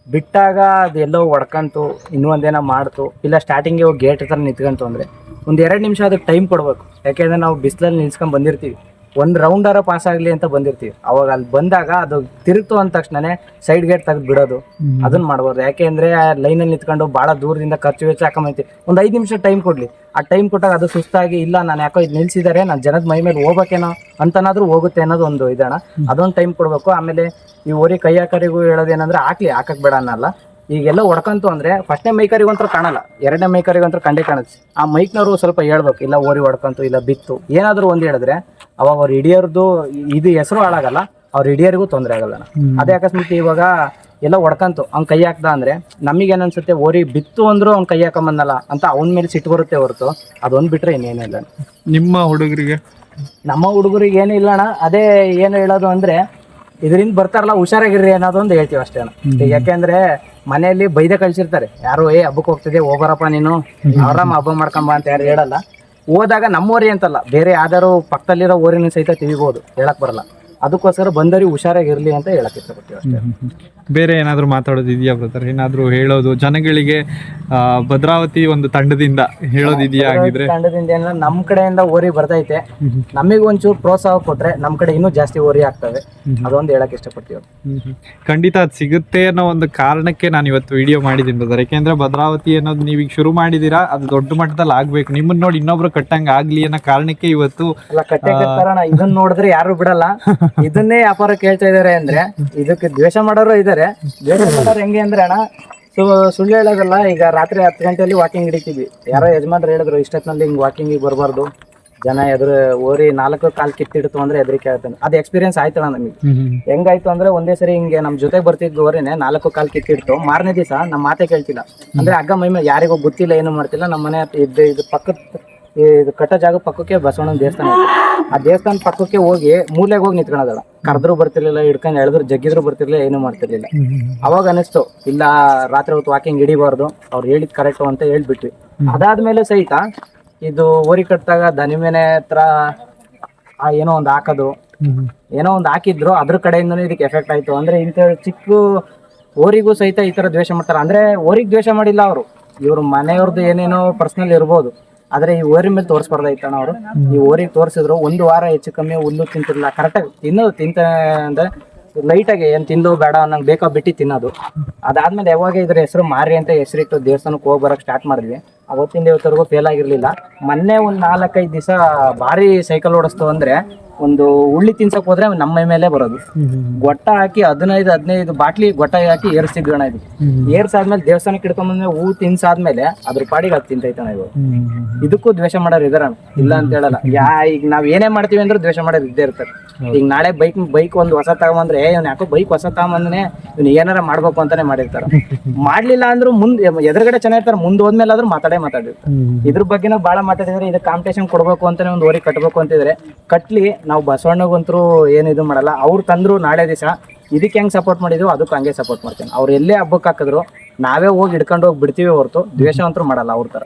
ಬಿಟ್ಟಾಗ ಅದು ಎಲ್ಲೋ ಹೊಡ್ಕಂತು ಇನ್ನೊಂದೇನೋ ಮಾಡ್ತು, ಇಲ್ಲ ಸ್ಟಾರ್ಟಿಂಗ್ ಹೋಗಿ ಗೇಟ್ ಹತ್ರ ನಿಂತ್ಕಂತು ಅಂದ್ರೆ 1-2 ನಿಮಿಷ ಅದಕ್ಕೆ ಟೈಮ್ ಕೊಡ್ಬೇಕು. ಯಾಕೆಂದ್ರೆ ನಾವು ಬಿಸಿಲಲ್ಲಿ ನಿಲ್ಸ್ಕೊಂಡ್ ಬಂದಿರ್ತೀವಿ, ಒಂದು ರೌಂಡಾರ ಪಾಸ್ ಆಗಲಿ ಅಂತ ಬಂದಿರ್ತೀವಿ. ಅವಾಗ ಅಲ್ಲಿ ಬಂದಾಗ ಅದು ತಿರುಗ್ತು ಅಂದ ತಕ್ಷಣನೇ ಸೈಡ್ ಗೇಟ್ ತೆಗೆದು ಬಿಡೋದು, ಅದನ್ನ ಮಾಡ್ಬಾರ್ದು. ಯಾಕೆಂದ್ರೆ ಲೈನಲ್ಲಿ ನಿಂತ್ಕೊಂಡು ಭಾಳ ದೂರದಿಂದ ಖರ್ಚು ವೆಚ್ಚ ಹಾಕೊಂಬೈತಿ. ಒಂದು 5 ನಿಮಿಷ ಟೈಮ್ ಕೊಡ್ಲಿ. ಆ ಟೈಮ್ ಕೊಟ್ಟಾಗ ಅದು ಸುಸ್ತಾಗಿ ಇಲ್ಲ ನಾನು ಯಾಕೋ ಇದು ನಿಲ್ಸಿದ್ದಾರೆ, ನಾನು ಜನದ ಮೈ ಮೇಲೆ ಹೋಗ್ಬೇಕೇನೋ ಅಂತನಾದ್ರೂ ಹೋಗುತ್ತೆ ಅನ್ನೋದು ಒಂದು ಇದಣ್ಣ. ಅದೊಂದು ಟೈಮ್ ಕೊಡ್ಬೇಕು. ಆಮೇಲೆ ಈ ಓರಿ ಕೈ ಹಾಕರಿಗೂ ಹೇಳೋದೇನಂದ್ರೆ ಹಾಕಕ್ ಬೇಡ ಅನ್ನಲ್ಲ. ಈಗೆಲ್ಲ ಹೊಡ್ಕಂತು ಅಂದ್ರೆ ಫಸ್ಟ್ನೇ ಮೈಕರಿಗಂತೂ ಕಾಣಲ್ಲ, 2ನೇ ಮೈಕರಿಗಂತೂ ಕಂಡೇ ಕಾಣುತ್ತೆ. ಆ ಮೈಕ್ನವರು ಸ್ವಲ್ಪ ಹೇಳ್ಬೇಕು, ಇಲ್ಲ ಓರಿ ಹೊಡ್ಕಂತು ಇಲ್ಲ ಬಿತ್ತು ಏನಾದ್ರು ಒಂದು ಹೇಳಿದ್ರೆ ಅವಾಗ ಅವ್ರ ಹಿಡಿಯೋರ್ದು ಇದು ಹೆಸರು ಹಾಳಾಗಲ್ಲ, ಅವ್ರ ಹಿಡಿಯೋರಿಗೂ ತೊಂದರೆ ಆಗಲ್ಲ. ಅದೇ ಅಕಸ್ಮಾತ್ ಇವಾಗ ಎಲ್ಲ ಹೊಡ್ಕಂತು ಅವ್ನ್ ಕೈ ಹಾಕ್ದ ಅಂದ್ರೆ ನಮಗೇನ್ ಅನ್ಸುತ್ತೆ, ಓರಿ ಬಿತ್ತು ಅಂದ್ರು ಅವ್ನ್ ಕೈ ಹಾಕೊಂಬಂದಲ್ಲ ಅಂತ ಅವನ ಮೇಲೆ ಸಿಟ್ಟು ಬರುತ್ತೆ ಹೊರತು ಅದೊಂದ್ ಬಿಟ್ರೆ ಇನ್ನೇನಿಲ್ಲ. ನಮ್ಮ ಹುಡುಗರಿಗೆ ಏನಿಲ್ಲ ಅಣ್ಣ. ಅದೇ ಏನು ಹೇಳೋದು ಅಂದ್ರೆ ಇದರಿಂದ ಬರ್ತಾರಲ್ಲ ಹುಷಾರಾಗಿರ್ರಿ ಅನ್ನೋದೊಂದು ಹೇಳ್ತೀವಿ ಅಷ್ಟೇ ಅಣ್ಣ. ಯಾಕೆಂದ್ರೆ ಮನೆಯಲ್ಲಿ ಬೈದೆ ಕಳ್ಸಿರ್ತಾರೆ, ಯಾರು ಹಬ್ಬಕ್ಕೆ ಹೋಗ್ತಿದೆ ಹೋಗೋರಪ್ಪ ನೀನು ಆರಾಮ ಹಬ್ಬ ಮಾಡ್ಕೊಂಬ ಅಂತ ಯಾರು ಹೇಳಲ್ಲ. ಹೋದಾಗ ನಮ್ಮ ಓರಿ ಅಂತಲ್ಲ, ಬೇರೆ ಯಾವ್ದಾರು ಪಕ್ಕದಲ್ಲಿರೋ ಓರಿನ ಸಹಿತ ತಿವಿಬಹುದು, ಹೇಳಕ್ ಬರಲ್ಲ. ಅದಕ್ಕೋಸ್ಕರ ಬಂದವ್ರಿಗೆ ಹುಷಾರಾಗಿರ್ಲಿ ಅಂತ ಹೇಳಕ್ ಇಷ್ಟಪಡ್ತೀವಿ ಅಷ್ಟೇ. ಬೇರೆ ಏನಾದ್ರು ಮಾತಾಡೋದಿದೆಯಾ ಬ್ರದರ್? ಏನಾದ್ರು ಹೇಳೋದು ಜನಗಳಿಗೆ ಭದ್ರಾವತಿ ಒಂದು ತಂಡದಿಂದ ಹೇಳೋದಿದೆಯಾ? ಆಗಿದ್ರೆ ತಂಡದಿಂದ ಏನಾರ ನಮ್ ಕಡೆಯಿಂದ ಓರಿ ಬರ್ತೈತೆ, ನಮಗೆ ಒಂಚೂರು ಪ್ರೋತ್ಸಾಹ ಕೊಟ್ರೆ ನಮ್ ಕಡೆ ಇನ್ನೂ ಜಾಸ್ತಿ ಓರಿ ಆಗ್ತವೆ, ಅದೊಂದು ಹೇಳಕ್ ಇಷ್ಟಪಡ್ತೀವಿ. ಖಂಡಿತ ಅದು ಸಿಗುತ್ತೆ ಅನ್ನೋ ಒಂದು ಕಾರಣಕ್ಕೆ ನಾನು ಇವತ್ತು ವಿಡಿಯೋ ಮಾಡಿದ್ದೀನಿ ಬ್ರದರ್. ಯಾಕೆಂದ್ರೆ ಭದ್ರಾವತಿ ಅನ್ನೋದು ನೀವೀಗ ಶುರು ಮಾಡಿದೀರಾ, ಅದು ದೊಡ್ಡ ಮಟ್ಟದಲ್ಲಿ ಆಗ್ಬೇಕು, ನಿಮ್ಮನ್ನ ನೋಡಿ ಇನ್ನೊಬ್ರು ಕಟ್ಟಂಗ ಆಗ್ಲಿ ಅನ್ನೋ ಕಾರಣಕ್ಕೆ ಇವತ್ತು ಎಲ್ಲ ಕಟ್ಟೆ ಕಟ್ತಾರಣ. ಇದನ್ನ ನೋಡಿದ್ರೆ ಯಾರು ಬಿಡಲ್ಲ, ಇದನ್ನೇ ವ್ಯಾಪಾರ ಕೇಳ್ತಾ ಇದಾರೆ ಅಂದ್ರೆ ಇದಕ್ಕೆ ದ್ವೇಷ ಮಾಡೋರು ಇದಾರೆ. ದ್ವೇಷ ಮಾಡೋರು ಹೆಂಗೆ ಅಂದ್ರೆ ಅಣ್ಣ, ಸುಳ್ಳು ಹೇಳೋದಲ್ಲ. ಈಗ ರಾತ್ರಿ 10 ಗಂಟೆಯಲ್ಲಿ ವಾಕಿಂಗ್ ಹಿಡಿತೀವಿ, ಯಾರೋ ಯಜಮಾನ್ರು ಹೇಳಿದ್ರು ಇಷ್ಟೊತ್ತಿನಲ್ಲಿ ಹಿಂಗ್ ವಾಕಿಂಗಿಗೆ ಬರಬಾರ್ದು, ಜನ ಎದುರು ಓರಿ 4 ಕಾಲ್ ಕಿತ್ತಿಡ್ತು ಅಂದ್ರೆ ಹೆದರಿಕೆ ಆಗುತ್ತೆ. ಅದು ಎಕ್ಸ್ಪೀರಿಯನ್ಸ್ ಆಯ್ತಣ್ಣ ನಮಗೆ. ಹೆಂಗಾಯ್ತು ಅಂದ್ರೆ ಒಂದೇ ಸರಿ ಹಿಂಗೆ ನಮ್ ಜೊತೆ ಬರ್ತಿದ್ದು ಓರಿನೇ 4 ಕಾಲ್ ಕಿತ್ತಿಡ್ತು. ಮಾರನೇ ದಿವಸ ನಮ್ಮ ಮಾತೆ ಕೇಳ್ತಿಲ್ಲ, ಅಂದ್ರೆ ಹಗ್ಗ ಮೈಮೇಲೆ ಯಾರಿಗೂ ಗೊತ್ತಿಲ್ಲ, ಏನು ಮಾಡ್ತಿಲ್ಲ. ನಮ್ಮ ಮನೆ ಇದು ಪಕ್ಕದ ಇದು ಕಟ್ಟ ಜಾಗ ಪಕ್ಕಕ್ಕೆ ಬಸವಣ್ಣನ ದೇವಸ್ಥಾನ ಇದೆ. ಆ ದೇವಸ್ಥಾನ ಪಕ್ಕಕ್ಕೆ ಹೋಗಿ ಮೂಲೆಗೆ ಹೋಗಿ ನಿಂತ್ಕೊಳ್ಳೋದಲ್ಲ. ಕರೆದ್ರು ಬರ್ತಿರ್ಲಿಲ್ಲ, ಹಿಡ್ಕೊಂಡು ಎಳೆದ್ರು ಜಗ್ಗಿದ್ರು ಬರ್ತಿರ್ಲಿಲ್ಲ, ಏನು ಮಾಡ್ತಿರ್ಲಿಲ್ಲ. ಅವಾಗ ಅನಿಸ್ತು ಇಲ್ಲ ರಾತ್ರಿ ಹೊತ್ತು ವಾಕಿಂಗ್ ಹಿಡಿಬಾರ್ದು, ಅವ್ರು ಹೇಳಿದ್ ಕರೆಕ್ಟು ಅಂತ ಹೇಳ್ಬಿಟ್ವಿ. ಅದಾದ್ಮೇಲೆ ಸಹಿತ ಇದು ಓರಿ ಕಟ್ಟಿದಾಗ ದನಿಮೆನೆ ಹತ್ರ ಏನೋ ಒಂದು ಹಾಕೋದು, ಏನೋ ಒಂದು ಹಾಕಿದ್ರು, ಅದ್ರ ಕಡೆಯಿಂದನೂ ಇದಕ್ಕೆ ಎಫೆಕ್ಟ್ ಆಯ್ತು. ಅಂದ್ರೆ ಇಂಥ ಚಿಕ್ಕ ಓರಿಗೂ ಸಹಿತ ಈ ತರ ದ್ವೇಷ ಮಾಡ್ತಾರೆ. ಅಂದ್ರೆ ಓರಿಗೆ ದ್ವೇಷ ಮಾಡಿಲ್ಲ ಅವರು, ಇವ್ರ ಮನೆಯವ್ರದ್ದು ಏನೇನೋ ಪರ್ಸನಲ್ ಇರ್ಬೋದು, ಆದ್ರೆ ಈ ಓರಿ ಮೇಲೆ ತೋರಿಸ್ಬಾರ್ದಾಯ್ತಣ್ಣ ಅವರು. ಈ ಓರಿಗೆ ತೋರಿಸಿದ್ರು 1 ವಾರ ಹೆಚ್ಚು ಕಮ್ಮಿ ಹುಲ್ಲು ತಿಂತಿರ್ಲಿಲ್ಲ, ಕರೆಕ್ಟಾಗಿ ತಿಂತ ಅಂದ್ರೆ ಲೈಟಾಗಿ ಏನು ತಿಂದು ಬೇಡ ಅನ್ನಂಗೆ ಬೇಕಾ ಬಿಟ್ಟು ತಿನ್ನೋದು. ಅದಾದ್ಮೇಲೆ ಯಾವಾಗ ಇದ್ರ ಹೆಸರು ಮಾರಿ ಅಂತ ಹೆಸರಿಟ್ಟು ದೇವಸ್ಥಾನಕ್ಕೆ ಹೋಗಿ ಬರಕ್ ಸ್ಟಾರ್ಟ್ ಮಾಡಿದ್ವಿ. ಅವತ್ತಿಂದ ಇವತ್ತರೆಗೂ ಫೇಲ್ ಆಗಿರ್ಲಿಲ್ಲ. ಮೊನ್ನೆ ಒಂದು 4-5 ದಿವಸ ಭಾರಿ ಸೈಕಲ್ ಓಡಿಸ್ತು. ಅಂದ್ರೆ ಒಂದು ಉಳ್ಳಿ ತಿನ್ಸಕ್ ಹೋದ್ರೆ ನಮ್ಮ ಮೈ ಮೇಲೆ ಬರೋದು. ಗೊಟ್ಟ ಹಾಕಿ 15 ಬಾಟ್ಲಿ ಗೊಟ್ಟ ಹಾಕಿ ಏರ್ಸ್ತಿದ್ವಿ ಅಣ್ಣ. ಇದು ಏರ್ಸಾದ್ಮೇಲೆ ದೇವಸ್ಥಾನಕ್ಕೆ ಇಡ್ಕೊಂಡ್ಬಂದ್ರೆ ಹೂ ತಿನ್ಸಾದ್ಮೇಲೆ ಅದ್ರ ಪಾಡಿಗೆ ಅದು ತಿಂತೈತಣ. ಇವು ಇದಕ್ಕೂ ದ್ವೇಷ ಮಾಡೋರು ಇದಾರಣ, ಇಲ್ಲ ಅಂತ ಹೇಳಲ್ಲ. ಈಗ ನಾವ್ ಏನೇ ಮಾಡ್ತೀವಿ ಅಂದ್ರೆ ದ್ವೇಷ ಮಾಡೋರು ಇದ್ದೇ ಇರ್ತಾರೆ. ಈಗ ನಾಳೆ ಬೈಕ್ ಒಂದು ಹೊಸ ತಗೊಂಬಂದ್ರೆ ಇವ್ನು ಯಾಕೋ ಬೈಕ್ ಹೊಸ ತಗೊಂಬಂದ್ರೆ ಇವ್ನು ಏನಾರ ಮಾಡ್ಬೇಕು ಅಂತಾನೆ ಮಾಡಿರ್ತಾರ. ಮಾಡ್ಲಿಲ್ಲ ಅಂದ್ರೂ ಮುಂದೆ ಎದುರುಗಡೆ ಚೆನ್ನಾಗಿರ್ತಾರೆ, ಮುಂದೆ ಹೋದ್ಮೇಲೆ ಆದ್ರೂ ಮಾತಾಡಿರ್ತಾರೆ. ಇದ್ರ ಬಗ್ಗೆನೂ ಬಾಳ ಮಾತಾಡಿದ್ರೆ ಇದಕ್ಕೆ ಕಾಂಪಿಟೇಷನ್ ಕೊಡ್ಬೇಕು ಅಂತಾನೆ ಒಂದು ಓರಿ ಕಟ್ಬೇಕು ಅಂತಿದ್ರೆ ಕಟ್ಲಿ. ನಾವು ಬಸವಣ್ಣಗಂತರೂ ಏನು ಇದು ಮಾಡಲ್ಲ. ಅವ್ರು ತಂದ್ರು ನಾಳೆ ದಿವಸ ಇದಕ್ಕೆ ಹೆಂಗ್ ಸಪೋರ್ಟ್ ಮಾಡಿದ್ವು ಅದಕ್ಕೆ ಹಂಗೆ ಸಪೋರ್ಟ್ ಮಾಡ್ತೀನಿ. ಅವ್ರು ಎಲ್ಲೇ ಹಬ್ಬಕ್ಕೆ ಹಾಕಿದ್ರು ನಾವೇ ಹೋಗಿ ಹಿಡ್ಕೊಂಡು ಹೋಗಿ ಬಿಡ್ತೀವಿ ಹೊರತು ದ್ವೇಷ ಅಂತೂ ಮಾಡಲ್ಲ ಅವ್ರ ತರ.